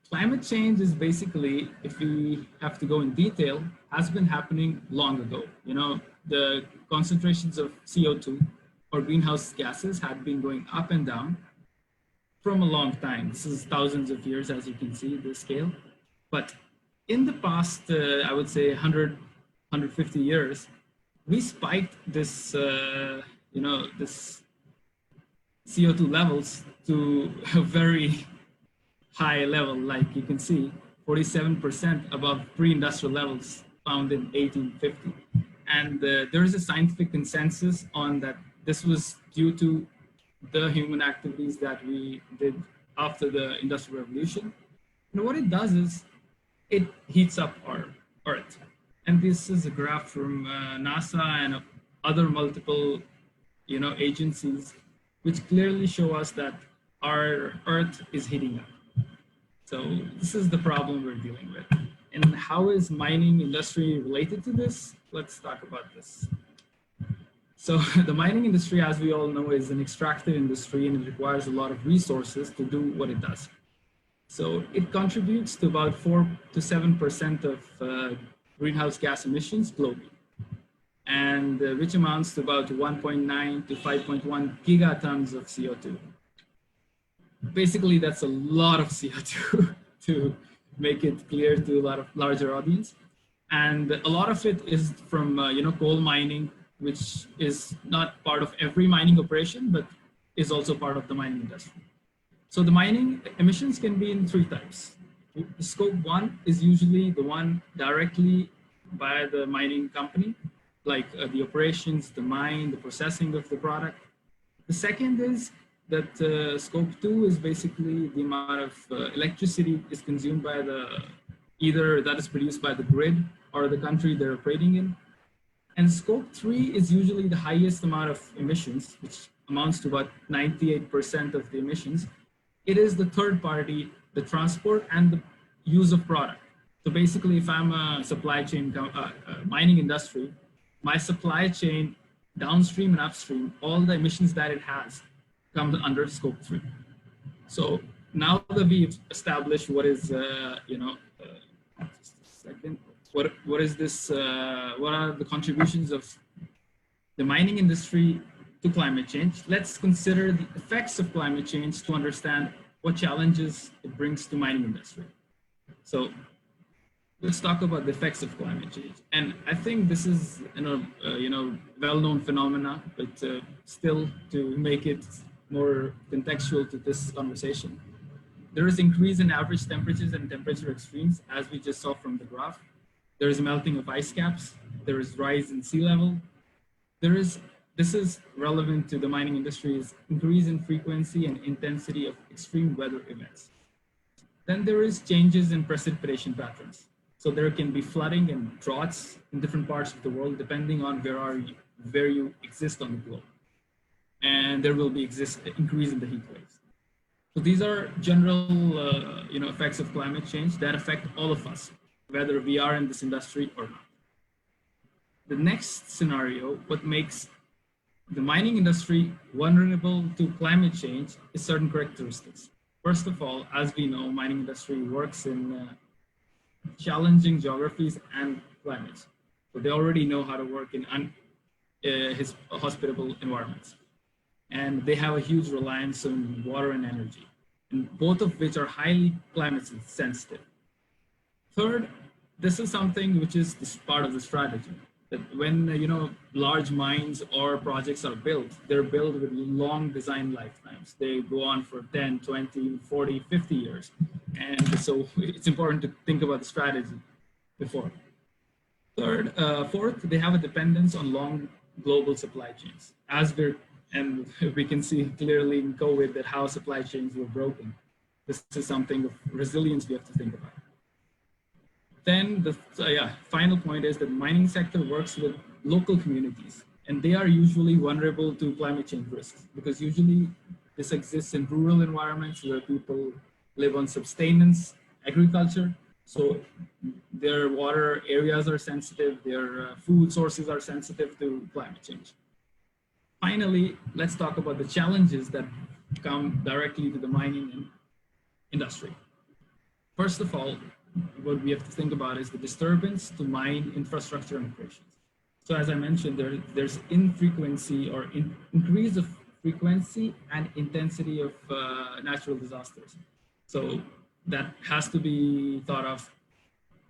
climate change is basically, if we have to go in detail, has been happening long ago. You know, the concentrations of CO2 or greenhouse gases had been going up and down from a long time. This is thousands of years, as you can see, the scale. But in the past, I would say 100, 150 years, we spiked this, this CO2 levels to a very high level, like you can see, 47% above pre-industrial levels found in 1850. And there is a scientific consensus on that this was due to the human activities that we did after the Industrial Revolution. And what it does is it heats up our Earth. And this is a graph from NASA and other multiple, agencies, which clearly show us that our Earth is heating up. So this is the problem we're dealing with. And how is mining industry related to this? Let's talk about this. So the mining industry, as we all know, is an extractive industry, and it requires a lot of resources to do what it does. So it contributes to about 4 to 7% of greenhouse gas emissions globally, and which amounts to about 1.9 to 5.1 gigatons of CO2. Basically, that's a lot of CO2 to make it clear to a lot of larger audience. And a lot of it is from coal mining, which is not part of every mining operation, but is also part of the mining industry. So the mining emissions can be in 3 types. Scope 1 is usually the one directly by the mining company, like the operations, the mine, the processing of the product. The second is that scope 2 is basically the amount of electricity is consumed by either that is produced by the grid or the country they're operating in. And scope 3 is usually the highest amount of emissions, which amounts to about 98% of the emissions. It is the third party, the transport and the use of product. So basically, if I'm a supply chain mining industry, my supply chain downstream and upstream, all the emissions that it has come under scope 3. So now that we've established what is, just a second, what is this, what are the contributions of the mining industry to climate change? Let's consider the effects of climate change to understand what challenges it brings to mining industry. So let's talk about the effects of climate change. And I think this is, well-known phenomena, but still to make it more contextual to this conversation, there is increase in average temperatures and temperature extremes, as we just saw from the graph. There is melting of ice caps. There is rise in sea level. This is relevant to the mining industry's increase in frequency and intensity of extreme weather events. Then there is changes in precipitation patterns. So there can be flooding and droughts in different parts of the world, depending on where you exist on the globe. And there will be increase in the heat waves. So these are general effects of climate change that affect all of us, whether we are in this industry or not. The next scenario, what makes the mining industry vulnerable to climate change is certain characteristics. First of all, as we know, mining industry works in challenging geographies and climates. So they already know how to work in hospitable environments. And they have a huge reliance on water and energy, and both of which are highly climate sensitive. Third, this is something which is part of the strategy. that when large mines or projects are built, they're built with long design lifetimes. They go on for 10, 20, 40, 50 years. And so it's important to think about the strategy before. Fourth, they have a dependence on long global supply chains. And we can see clearly in COVID that how supply chains were broken. This is something of resilience we have to think about. Then the final point is that the mining sector works with local communities, and they are usually vulnerable to climate change risks, because usually this exists in rural environments where people live on sustenance agriculture. So their water areas are sensitive, their food sources are sensitive to climate change. Finally, let's talk about the challenges that come directly to the mining industry. First of all, what we have to think about is the disturbance to mine infrastructure and operations. So as I mentioned, there's infrequency or increase of frequency and intensity of natural disasters. So that has to be thought of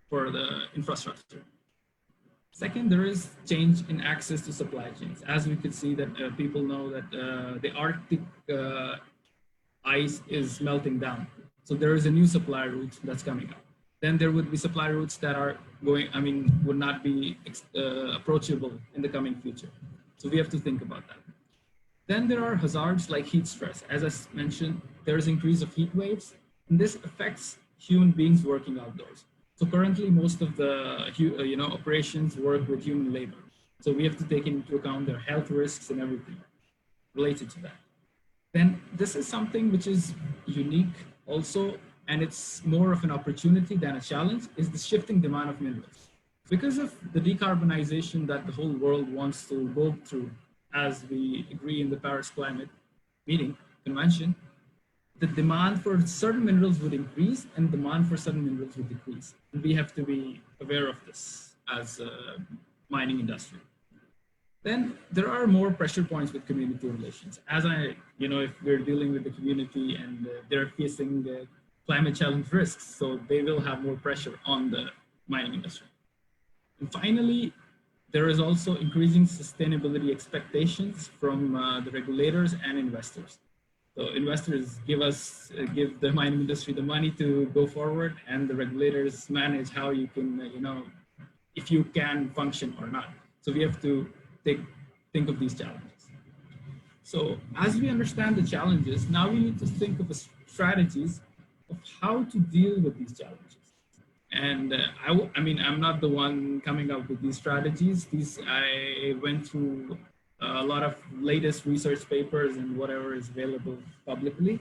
for the infrastructure. Second, there is change in access to supply chains. As we could see that people know that the Arctic ice is melting down. So there is a new supply route that's coming up. Then there would be supply routes that are would not be approachable in the coming future. So we have to think about that. Then there are hazards like heat stress. As I mentioned, there is increase of heat waves, and this affects human beings working outdoors. So currently, most of the operations work with human labor. So we have to take into account their health risks and everything related to that. Then this is something which is unique also, and it's more of an opportunity than a challenge, is the shifting demand of minerals. Because of the decarbonization that the whole world wants to go through, as we agree in the Paris Climate Convention, the demand for certain minerals would increase and demand for certain minerals would decrease. And we have to be aware of this as a mining industry. Then there are more pressure points with community relations. As if we're dealing with the community and they're facing the climate challenge risks, so they will have more pressure on the mining industry. And finally, there is also increasing sustainability expectations from the regulators and investors. So investors give the mining industry the money to go forward, and the regulators manage how you can, if you can function or not. So we have to think of these challenges. So as we understand the challenges, now we need to think of strategies of how to deal with these challenges. And I'm not the one coming up with these strategies. I went through a lot of latest research papers and whatever is available publicly.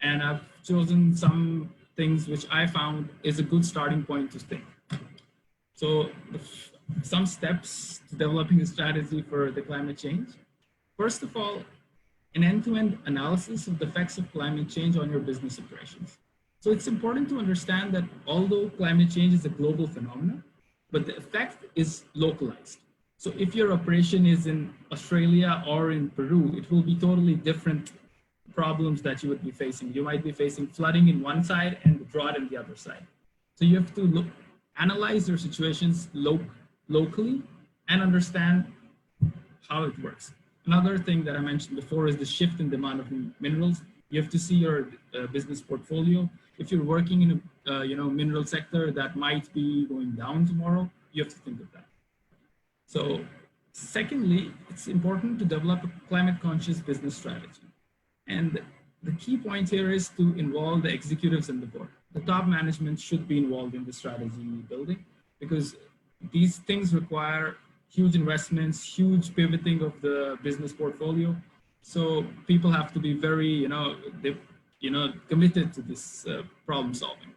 And I've chosen some things which I found is a good starting point to think. So some steps to developing a strategy for the climate change. First of all, an end-to-end analysis of the effects of climate change on your business operations. So it's important to understand that although climate change is a global phenomenon, but the effect is localized. So if your operation is in Australia or in Peru, it will be totally different problems that you would be facing. You might be facing flooding in one side and drought in the other side. So you have to analyze your situations locally and understand how it works. Another thing that I mentioned before is the shift in demand of minerals. You have to see your business portfolio. If you're working in a mineral sector that might be going down tomorrow, you have to think of that. So secondly, it's important to develop a climate conscious business strategy. And the key point here is to involve the executives and the board. The top management should be involved in the strategy building, because these things require huge investments, huge pivoting of the business portfolio. So people have to be very, committed to this problem solving.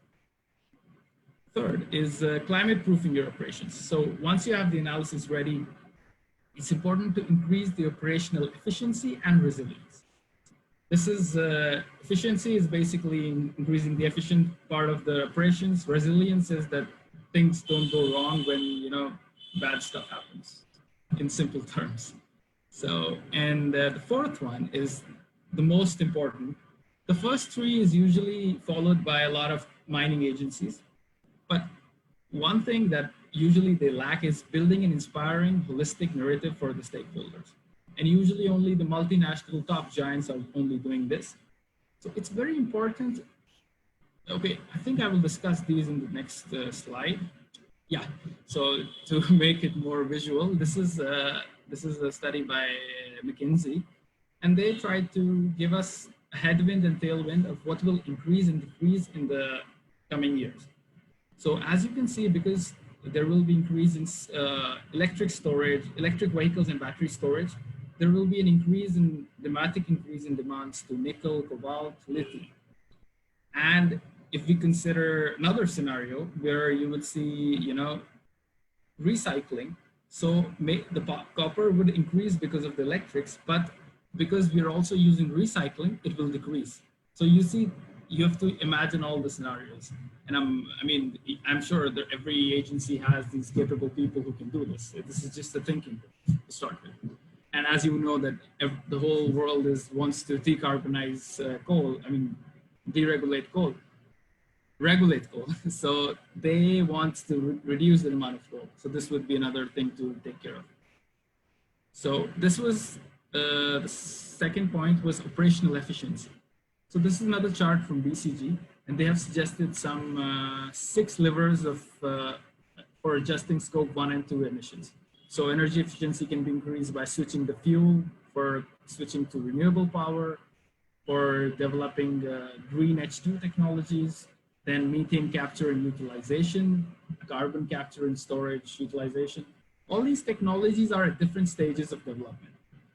Third is climate proofing your operations. So once you have the analysis ready, it's important to increase the operational efficiency and resilience. This is efficiency is basically increasing the efficient part of the operations. Resilience is that things don't go wrong when bad stuff happens, in simple terms. So, and the fourth one is the most important. The first three is usually followed by a lot of mining agencies, but one thing that usually they lack is building an inspiring, holistic narrative for the stakeholders. And usually only the multinational top giants are only doing this. So it's very important. Okay, I think I will discuss these in the next slide. Yeah, so to make it more visual, this is a study by McKinsey, and they tried to give us a headwind and tailwind of what will increase and decrease in the coming years. So as you can see, because there will be increase in electric storage, electric vehicles and battery storage, there will be an dramatic increase in demands to nickel, cobalt, lithium. And if we consider another scenario where you would see, recycling, so the copper would increase because of the electrics, but because we are also using recycling, it will decrease. So you see, you have to imagine all the scenarios. And I'm sure that every agency has these capable people who can do this. This is just a thinking to start with. And as you know that the whole world wants to decarbonize coal, deregulate coal, regulate coal. So they want to reduce the amount of coal. So this would be another thing to take care of. So this was the second point was operational efficiency. So this is another chart from BCG, and they have suggested some 6 levers for adjusting scope 1 and 2 emissions. So energy efficiency can be increased by switching the fuel, for switching to renewable power, for developing green H2 technologies, then methane capture and utilization, carbon capture and storage utilization. All these technologies are at different stages of development.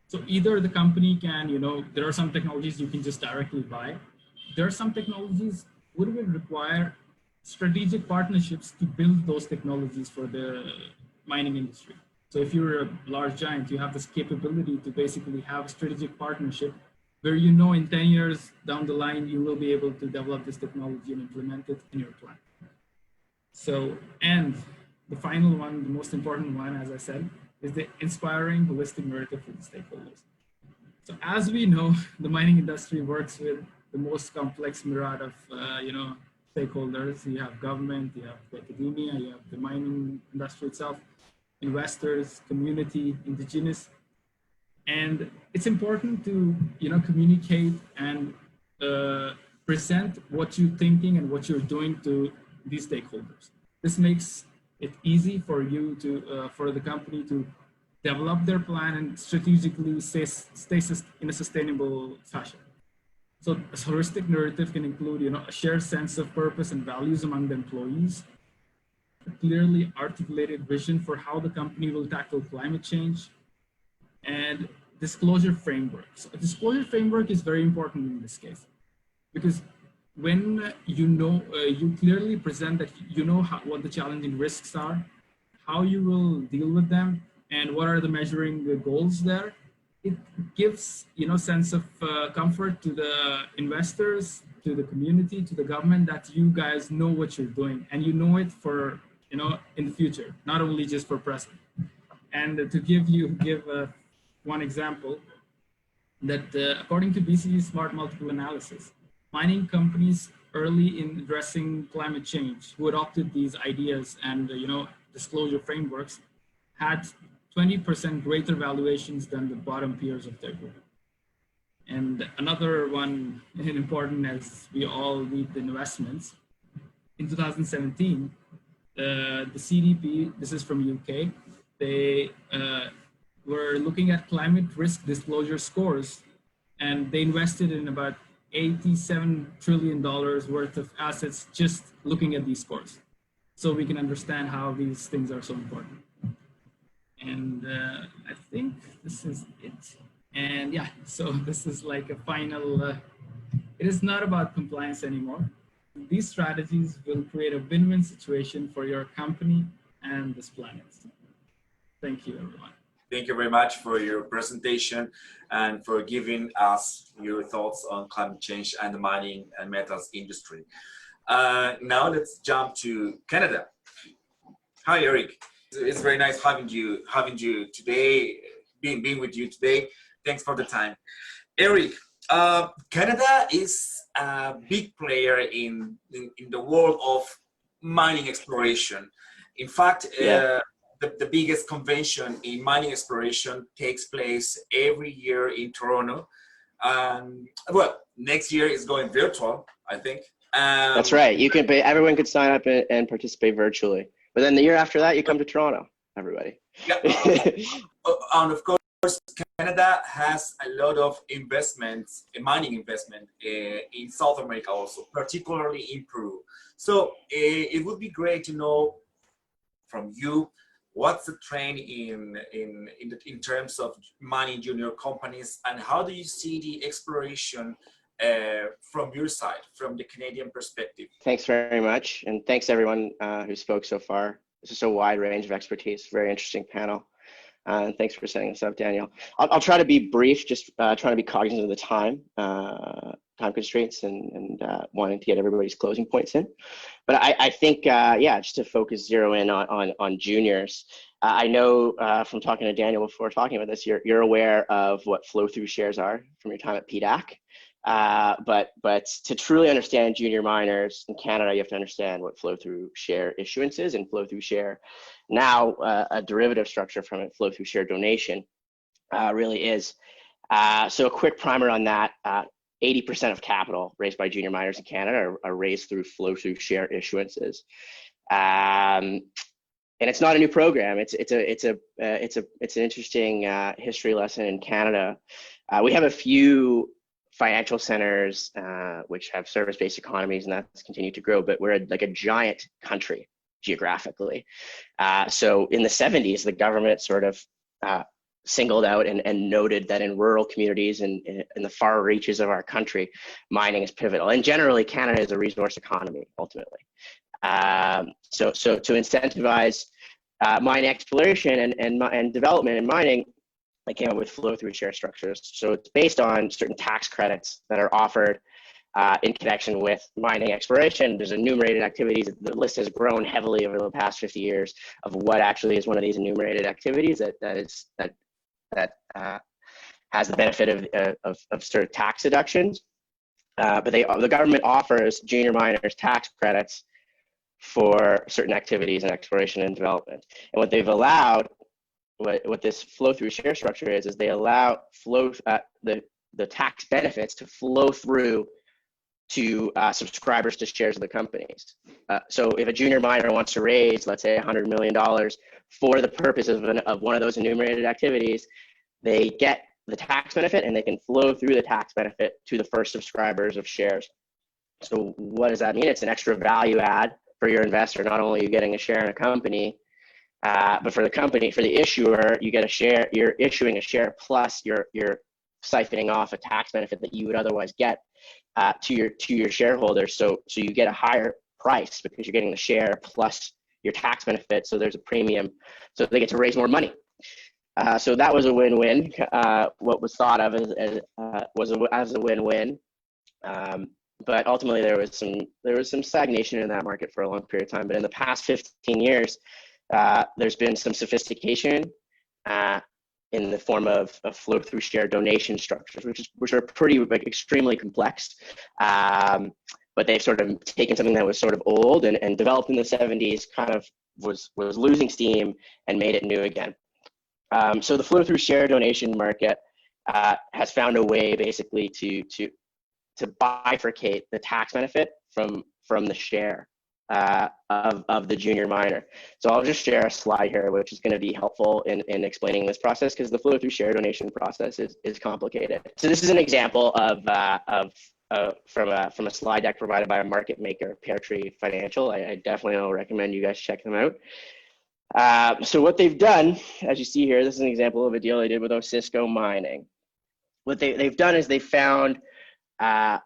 So either the company can, there are some technologies you can just directly buy. There are some technologies would require strategic partnerships to build those technologies for the mining industry. So if you're a large giant, you have this capability to basically have a strategic partnership where in 10 years down the line, you will be able to develop this technology and implement it in your plan. So, and the final one, the most important one, as I said, is the inspiring holistic narrative for the stakeholders. So as we know, the mining industry works with the most complex myriad of stakeholders. You have government, you have academia, you have the mining industry itself, investors, community, indigenous. And it's important to communicate and present what you're thinking and what you're doing to these stakeholders. This makes it easy for you to for the company to develop their plan and strategically stay in a sustainable fashion. So a holistic narrative can include a shared sense of purpose and values among the employees, a clearly articulated vision for how the company will tackle climate change, and disclosure framework. So a disclosure framework is very important in this case, because when you clearly present that what the challenging risks are, how you will deal with them, and what are the measuring goals there, it gives sense of comfort to the investors, to the community, to the government, that you guys know what you're doing and you know it for in the future, not only just for present. And to give one example, that according to BCG Smart Multiple Analysis, mining companies early in addressing climate change who adopted these ideas and disclosure frameworks had 20% greater valuations than the bottom peers of their group. And another one important, as we all read the investments, in 2017, the CDP, this is from UK, they were looking at climate risk disclosure scores, and they invested in about $87 trillion worth of assets just looking at these scores. So we can understand how these things are so important. And I think this is it. And yeah, so this is like a final, it is not about compliance anymore. These strategies will create a win-win situation for your company and this planet. Thank you, everyone. Thank you very much for your presentation and for giving us your thoughts on climate change and the mining and metals industry. Now let's jump to Canada. Hi, Eric. It's very nice having you today, being with you today. Thanks for the time. Eric, Canada is a big player in the world of mining exploration. In fact, the biggest convention in mining exploration takes place every year in Toronto. Well, next year is going virtual, I think. That's right. You can pay, everyone could sign up and participate virtually. But then the year after that, you come to Toronto, everybody. Yeah. And of course, Canada has a lot of investments, mining investment in South America also, particularly in Peru. So it would be great to know from you, what's the trend in terms of mining junior companies, and how do you see the exploration from your side, from the Canadian perspective? Thanks very much, and thanks everyone who spoke so far. This is a wide range of expertise, very interesting panel. And thanks for setting this up, Daniel. I'll try to be brief, just trying to be cognizant of the time constraints and wanting to get everybody's closing points in. But I think, yeah, just to zero in on juniors. I know from talking to Daniel before talking about this, you're aware of what flow-through shares are from your time at PDAC. But to truly understand junior miners in Canada, you have to understand what flow-through share issuance is, and flow-through share, now a derivative structure from it, flow-through share donation, really is. So a quick primer on that, 80% of capital raised by junior miners in Canada are raised through flow-through share issuances. And it's not a new program. It's an interesting history lesson in Canada. We have a few financial centers which have service-based economies, and that's continued to grow, but we're like a giant country geographically. So in the 70s, the government sort of singled out and noted that in rural communities and in the far reaches of our country, mining is pivotal. And generally, Canada is a resource economy, ultimately. So to incentivize mine exploration and development in mining, I came up with flow-through share structures. So it's based on certain tax credits that are offered in connection with mining exploration. There's enumerated activities. The list has grown heavily over the past 50 years of what actually is one of these enumerated activities that has the benefit of sort of tax deductions. But the government offers junior miners tax credits for certain activities in exploration and development. And what they've allowed, what this flow-through share structure is they allow the tax benefits to flow through to subscribers to shares of the companies. So if a junior miner wants to raise, let's say, $100 million for the purpose of one of those enumerated activities, they get the tax benefit and they can flow through the tax benefit to the first subscribers of shares. So what does that mean? It's an extra value add for your investor. Not only are you getting a share in a company, but for the company, for the issuer, you get a share. You're issuing a share plus you're siphoning off a tax benefit that you would otherwise get to your shareholders. So you get a higher price because you're getting the share plus your tax benefit. So there's a premium. So they get to raise more money. So that was a win-win. What was thought of as a win-win. But ultimately, there was some stagnation in that market for a long period of time. But in the past 15 years, there's been some sophistication in the form of flow-through share donation structures, which are pretty extremely complex. But they've sort of taken something that was sort of old and developed in the 70s, kind of was losing steam and made it new again. So the flow-through share donation market has found a way basically to bifurcate the tax benefit from the share of the junior miner. So I'll just share a slide here, which is going to be helpful in explaining this process, because the flow-through share donation process is complicated. So this is an example from a slide deck provided by a market maker, Pear Tree Financial. I definitely will recommend you guys check them out. So what they've done, as you see here, this is an example of a deal they did with Osisko Mining. What they've done is they found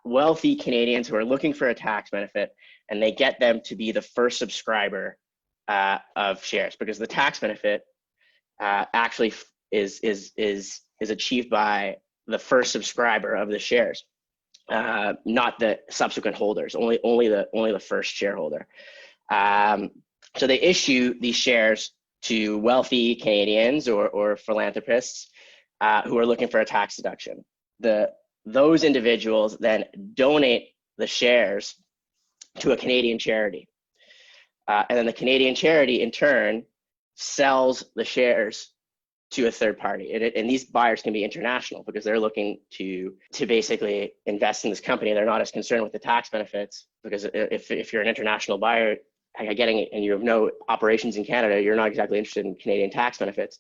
wealthy Canadians who are looking for a tax benefit, and they get them to be the first subscriber of shares, because the tax benefit actually is achieved by the first subscriber of the shares, not the subsequent holders. Only the first shareholder. So they issue these shares to wealthy Canadians or philanthropists who are looking for a tax deduction. Those individuals then donate the shares to a Canadian charity. And then the Canadian charity, in turn, sells the shares to a third party. And these buyers can be international because they're looking to basically invest in this company. They're not as concerned with the tax benefits, because if you're an international buyer getting it and you have no operations in Canada, you're not exactly interested in Canadian tax benefits.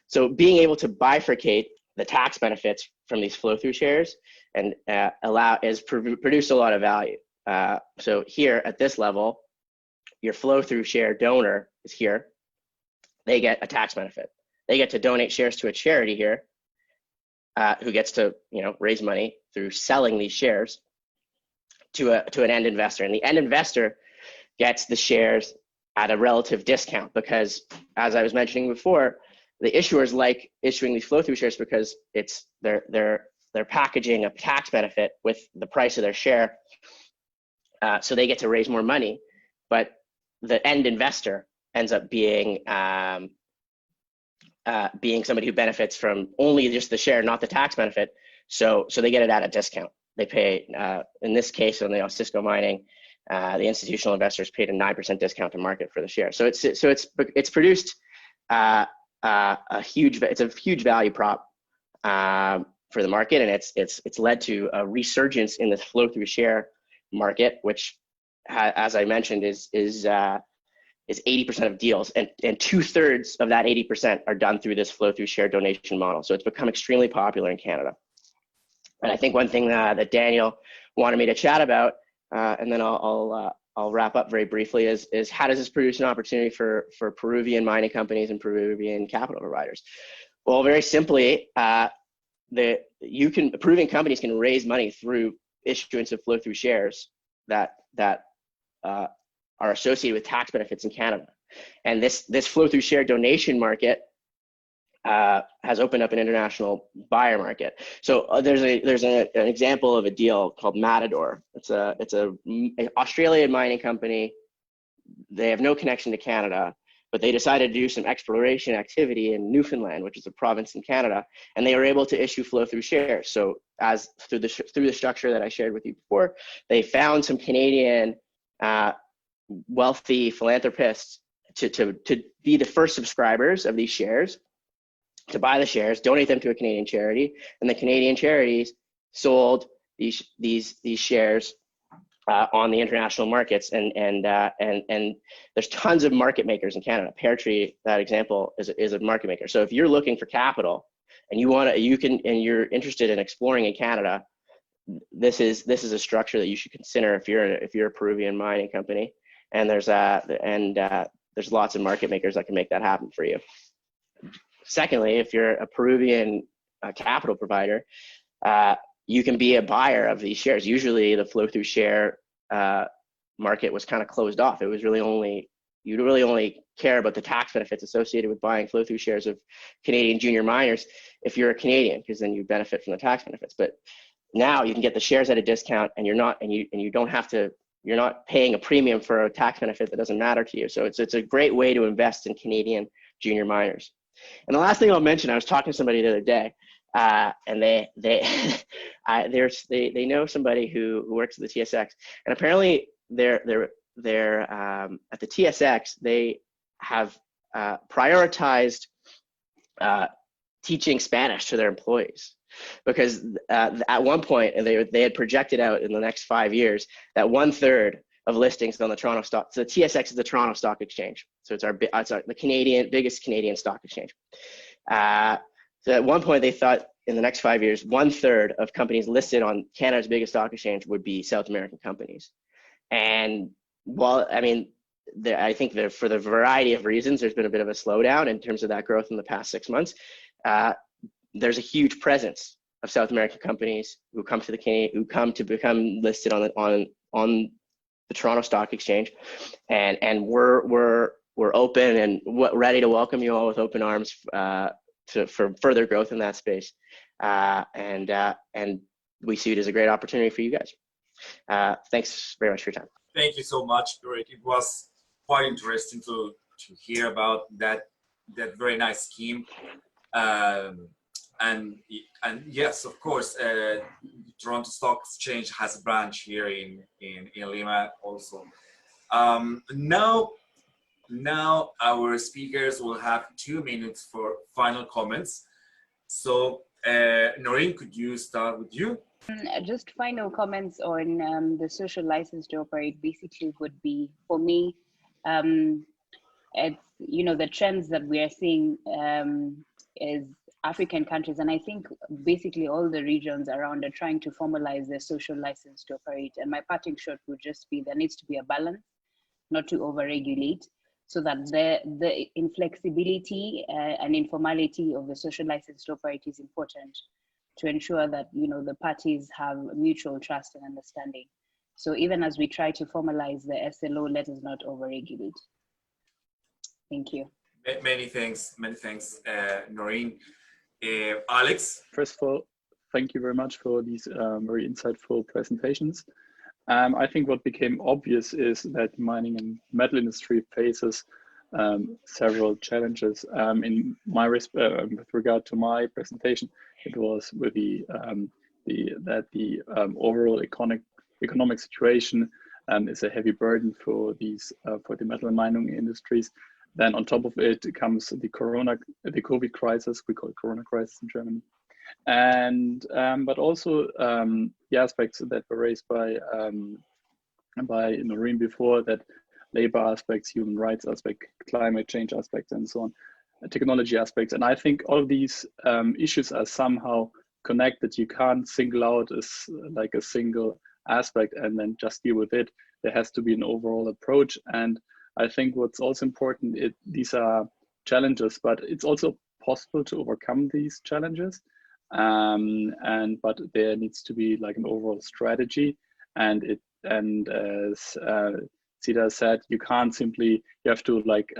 So being able to bifurcate the tax benefits from these flow-through shares and produce a lot of value. So here at this level, your flow-through share donor is here. They get a tax benefit. They get to donate shares to a charity here, who gets to raise money through selling these shares to an end investor. And the end investor gets the shares at a relative discount because, as I was mentioning before, the issuers like issuing these flow-through shares because they're packaging a tax benefit with the price of their share, so they get to raise more money. But the end investor ends up being somebody who benefits from only just the share, not the tax benefit. So they get it at a discount. They pay, in this case, on the Cisco mining, the institutional investors paid a 9% discount to market for the share. So it's produced a huge value prop for the market, and it's led to a resurgence in the flow through share market, which, as I mentioned, is 80% of deals, and 2/3 of that 80% are done through this flow through share donation model. So it's become extremely popular in Canada. And I think one thing that Daniel wanted me to chat about, and then I'll wrap up very briefly, is how does this produce an opportunity for Peruvian mining companies and Peruvian capital providers? Well, very simply, Peruvian companies can raise money through issuance of flow through shares that are associated with tax benefits in Canada. And this flow through share donation market has opened up an international buyer market. So there's an example of a deal called Matador. It's an Australian mining company. They have no connection to Canada, but they decided to do some exploration activity in Newfoundland, which is a province in Canada, and they were able to issue flow through shares. So as through the structure that I shared with you before, they found some Canadian wealthy philanthropists to be the first subscribers of these shares, to buy the shares, donate them to a Canadian charity, and the Canadian charities sold these shares on the international markets. And there's tons of market makers in Canada. Pear Tree, that example, is a market maker. So if you're looking for capital and you're interested in exploring in Canada, this is a structure that you should consider if you're a Peruvian mining company. And there's lots of market makers that can make that happen for you. Secondly, if you're a Peruvian capital provider, you can be a buyer of these shares. Usually the flow through share market was kind of closed off. It was you'd really only care about the tax benefits associated with buying flow through shares of Canadian junior miners if you're a Canadian, because then you benefit from the tax benefits. But now you can get the shares at a discount, and you're not paying a premium for a tax benefit that doesn't matter to you. So it's a great way to invest in Canadian junior miners. And the last thing I'll mention, I was talking to somebody the other day, and they know somebody who works at the TSX, and apparently they're at the TSX, they have prioritized teaching Spanish to their employees, because at one point they had projected out in the next 5 years that 1/3 of listings on the Toronto stock. So the TSX is the Toronto Stock Exchange. So it's the biggest Canadian stock exchange. So at one point they thought in the next 5 years, 1/3 of companies listed on Canada's biggest stock exchange would be South American companies. And while, I think that for the variety of reasons, there's been a bit of a slowdown in terms of that growth in the past 6 months. There's a huge presence of South American companies who come to become listed on the Toronto Stock Exchange, and we're open and ready to welcome you all with open arms for further growth in that space, and we see it as a great opportunity for you guys. Thanks very much for your time. Thank you so much, Greg. It was quite interesting to hear about that very nice scheme. And yes, of course, Toronto Stock Exchange has a branch here in Lima also. Now, Now our speakers will have 2 minutes for final comments. So Noreen, could you start with you? Just final comments on the social license to operate basically would be, for me, it's, the trends that we are seeing is African countries, and I think basically all the regions around are trying to formalize their social license to operate. And my parting shot would just be, there needs to be a balance, not to overregulate, so that the inflexibility and informality of the social license to operate is important to ensure that the parties have mutual trust and understanding. So even as we try to formalize the SLO, let us not overregulate. Thank you. Many thanks, Noreen. Alex? First of all, thank you very much for these very insightful presentations. I think what became obvious is that the mining and metal industry faces several challenges. In my with regard to my presentation, it was with the overall economic situation is a heavy burden for the metal and mining industries. Then on top of it comes the COVID crisis. We call it Corona crisis in Germany, and but also the aspects that were raised by Noreen before, that labor aspects, human rights aspect, climate change aspects, and so on, technology aspects. And I think all of these issues are somehow connected. You can't single out as like a single aspect and then just deal with it. There has to be an overall approach. And I think what's also important, these are challenges, but it's also possible to overcome these challenges. But there needs to be like an overall strategy, and as Sida said, you can't simply, you have to like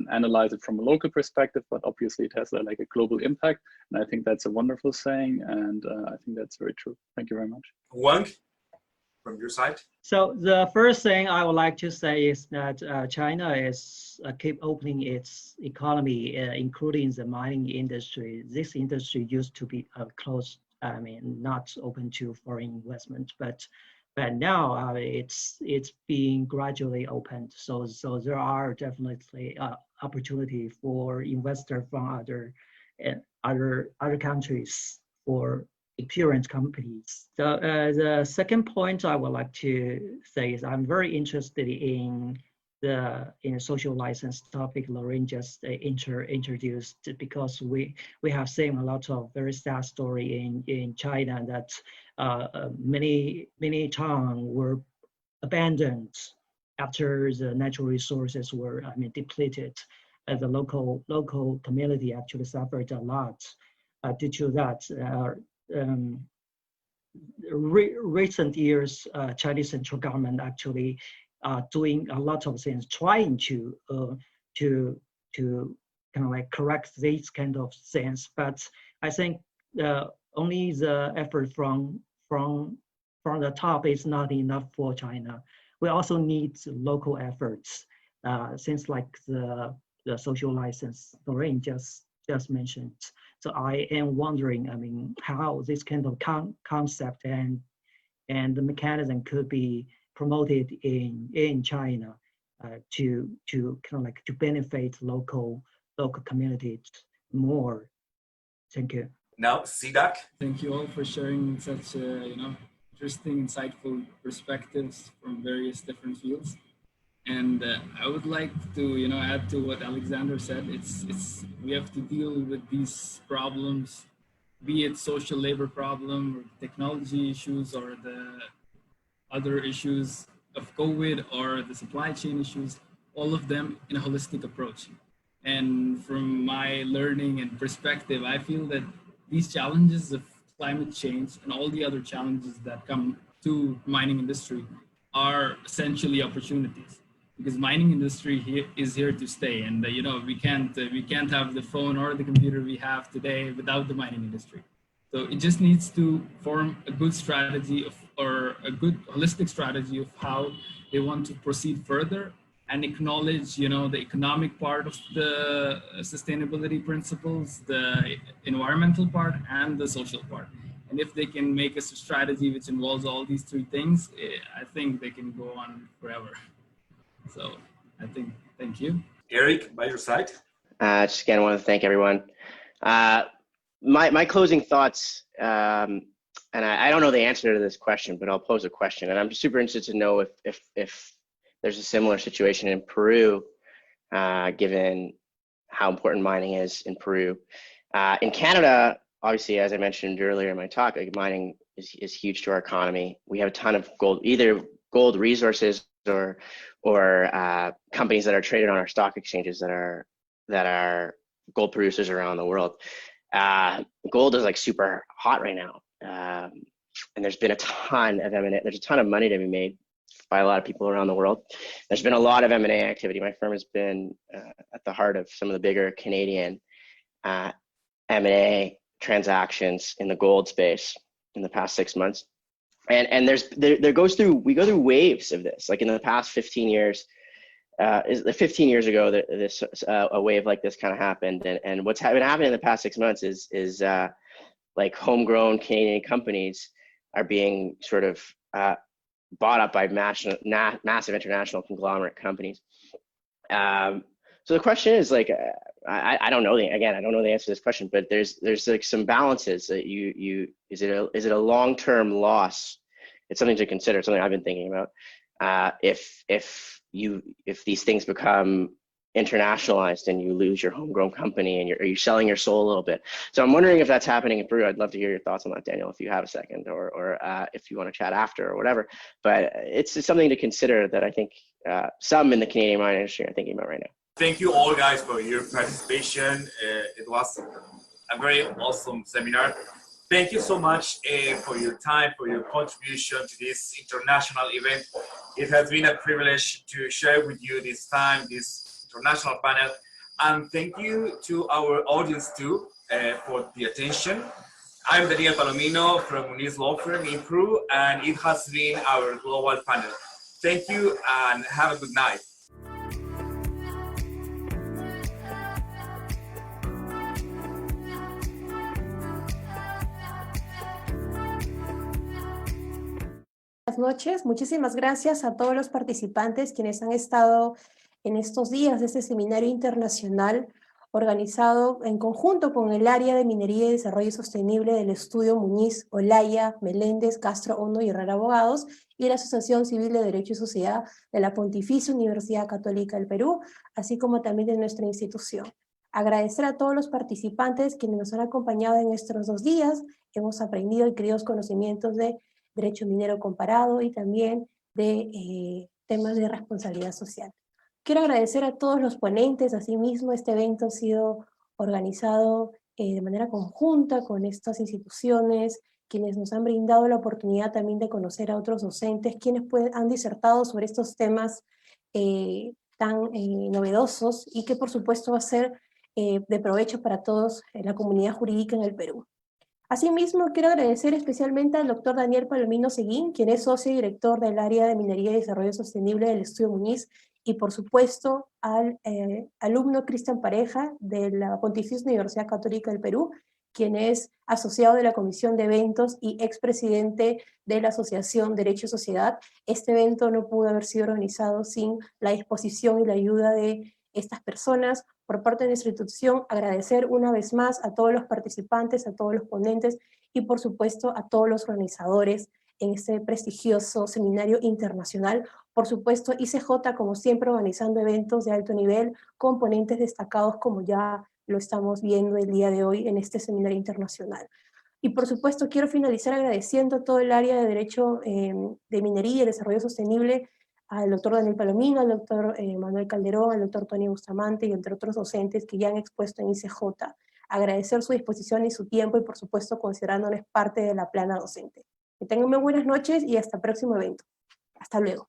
analyze it from a local perspective, but obviously it has like a global impact. And I think that's a wonderful saying, and I think that's very true. Thank you very much. Wang, from your side? So the first thing I would like to say is that China is keep opening its economy, including the mining industry. This industry used to be closed, not open to foreign investment, but now it's being gradually opened. So there are definitely opportunity for investors from other countries for experienced companies. So the second point I would like to say is I'm very interested in the social license topic Lorraine just introduced, because we have seen a lot of very sad story in China that many towns were abandoned after the natural resources were depleted. The local community actually suffered a lot due to that. Recent years, Chinese central government actually doing a lot of things, trying to kind of like correct these kind of things. But I think only the effort from the top is not enough for China. We also need local efforts. Things like the social license Lorraine just mentioned. So I am wondering, how this kind of concept and the mechanism could be promoted in China to kind of like to benefit local communities more. Thank you. Now, Sidak. Thank you all for sharing such interesting, insightful perspectives from various different fields. And I would like to, add to what Alexander said. We have to deal with these problems, be it social labor problem, or technology issues, or the other issues of COVID, or the supply chain issues, all of them in a holistic approach. And from my learning and perspective, I feel that these challenges of climate change and all the other challenges that come to mining industry are essentially opportunities. Because mining industry is here to stay, and we can't have the phone or the computer we have today without the mining industry. So it just needs to form a good strategy or a good holistic strategy of how they want to proceed further, and acknowledge the economic part of the sustainability principles, the environmental part, and the social part. And if they can make a strategy which involves all these three things, I think they can go on forever. So I think, thank you. Eric, by your side. Just again, I want to thank everyone. My closing thoughts, and I don't know the answer to this question, but I'll pose a question. And I'm super interested to know if there's a similar situation in Peru, given how important mining is in Peru. In Canada, obviously, as I mentioned earlier in my talk, like mining is huge to our economy. We have a ton of gold, either gold resources or companies that are traded on our stock exchanges that are gold producers around the world. Gold is like super hot right now, and there's been a ton of M&A. There's a ton of money to be made by a lot of people around the world. There's been a lot of M&A activity. My firm has been at the heart of some of the bigger Canadian M&A transactions in the gold space in the past 6 months. And we go through waves of this. Like in the past 15 years, 15 years ago, a wave like this kind of happened. And what's been happening in the past 6 months is like homegrown Canadian companies are being sort of bought up by massive international conglomerate companies. So the question is like, I don't know I don't know the answer to this question, but there's like some balances that is it a long-term loss? It's something to consider, something I've been thinking about. If these things become internationalized and you lose your homegrown company and you're selling your soul a little bit. So I'm wondering if that's happening in Peru. I'd love to hear your thoughts on that, Daniel, if you have a second, or if you want to chat after or whatever. But it's something to consider that I think some in the Canadian mining industry are thinking about right now. Thank you all guys for your participation. It was a very awesome seminar. Thank you so much for your time, for your contribution to this international event. It has been a privilege to share with you this time, this international panel. And thank you to our audience too for the attention. I'm Daniel Palomino from Muniz Law Firm in Peru, and it has been our global panel. Thank you and have a good night. Buenas noches, muchísimas gracias a todos los participantes quienes han estado en estos días de este seminario internacional organizado en conjunto con el área de Minería y Desarrollo Sostenible del Estudio Muñiz, Olaya, Meléndez, Castro, Hondo y Herrera Abogados y la Asociación Civil de Derecho y Sociedad de la Pontificia Universidad Católica del Perú, así como también de nuestra institución. Agradecer a todos los participantes quienes nos han acompañado en estos 2 días. Hemos aprendido adquiridos conocimientos de derecho minero comparado y también de temas de responsabilidad social. Quiero agradecer a todos los ponentes. Asimismo, este evento ha sido organizado de manera conjunta con estas instituciones, quienes nos han brindado la oportunidad también de conocer a otros docentes, quienes han disertado sobre estos temas tan novedosos y que por supuesto va a ser de provecho para todos en la comunidad jurídica en el Perú. Asimismo, quiero agradecer especialmente al doctor Daniel Palomino Seguín, quien es socio y director del área de Minería y Desarrollo Sostenible del Estudio Muñiz, y por supuesto al alumno Cristian Pareja de la Pontificia Universidad Católica del Perú, quien es asociado de la Comisión de Eventos y expresidente de la Asociación Derecho y Sociedad. Este evento no pudo haber sido organizado sin la disposición y la ayuda de estas personas. Por parte de nuestra institución, agradecer una vez más a todos los participantes, a todos los ponentes y por supuesto a todos los organizadores en este prestigioso seminario internacional. Por supuesto, ICJ, como siempre, organizando eventos de alto nivel con ponentes destacados como ya lo estamos viendo el día de hoy en este seminario internacional. Y por supuesto, quiero finalizar agradeciendo a todo el área de Derecho de Minería y Desarrollo Sostenible, al doctor Daniel Palomino, al doctor Manuel Calderón, al doctor Tony Bustamante y entre otros docentes que ya han expuesto en ICJ. Agradecer su disposición y su tiempo y por supuesto considerándoles parte de la plana docente. Que tengan muy buenas noches y hasta el próximo evento. Hasta luego.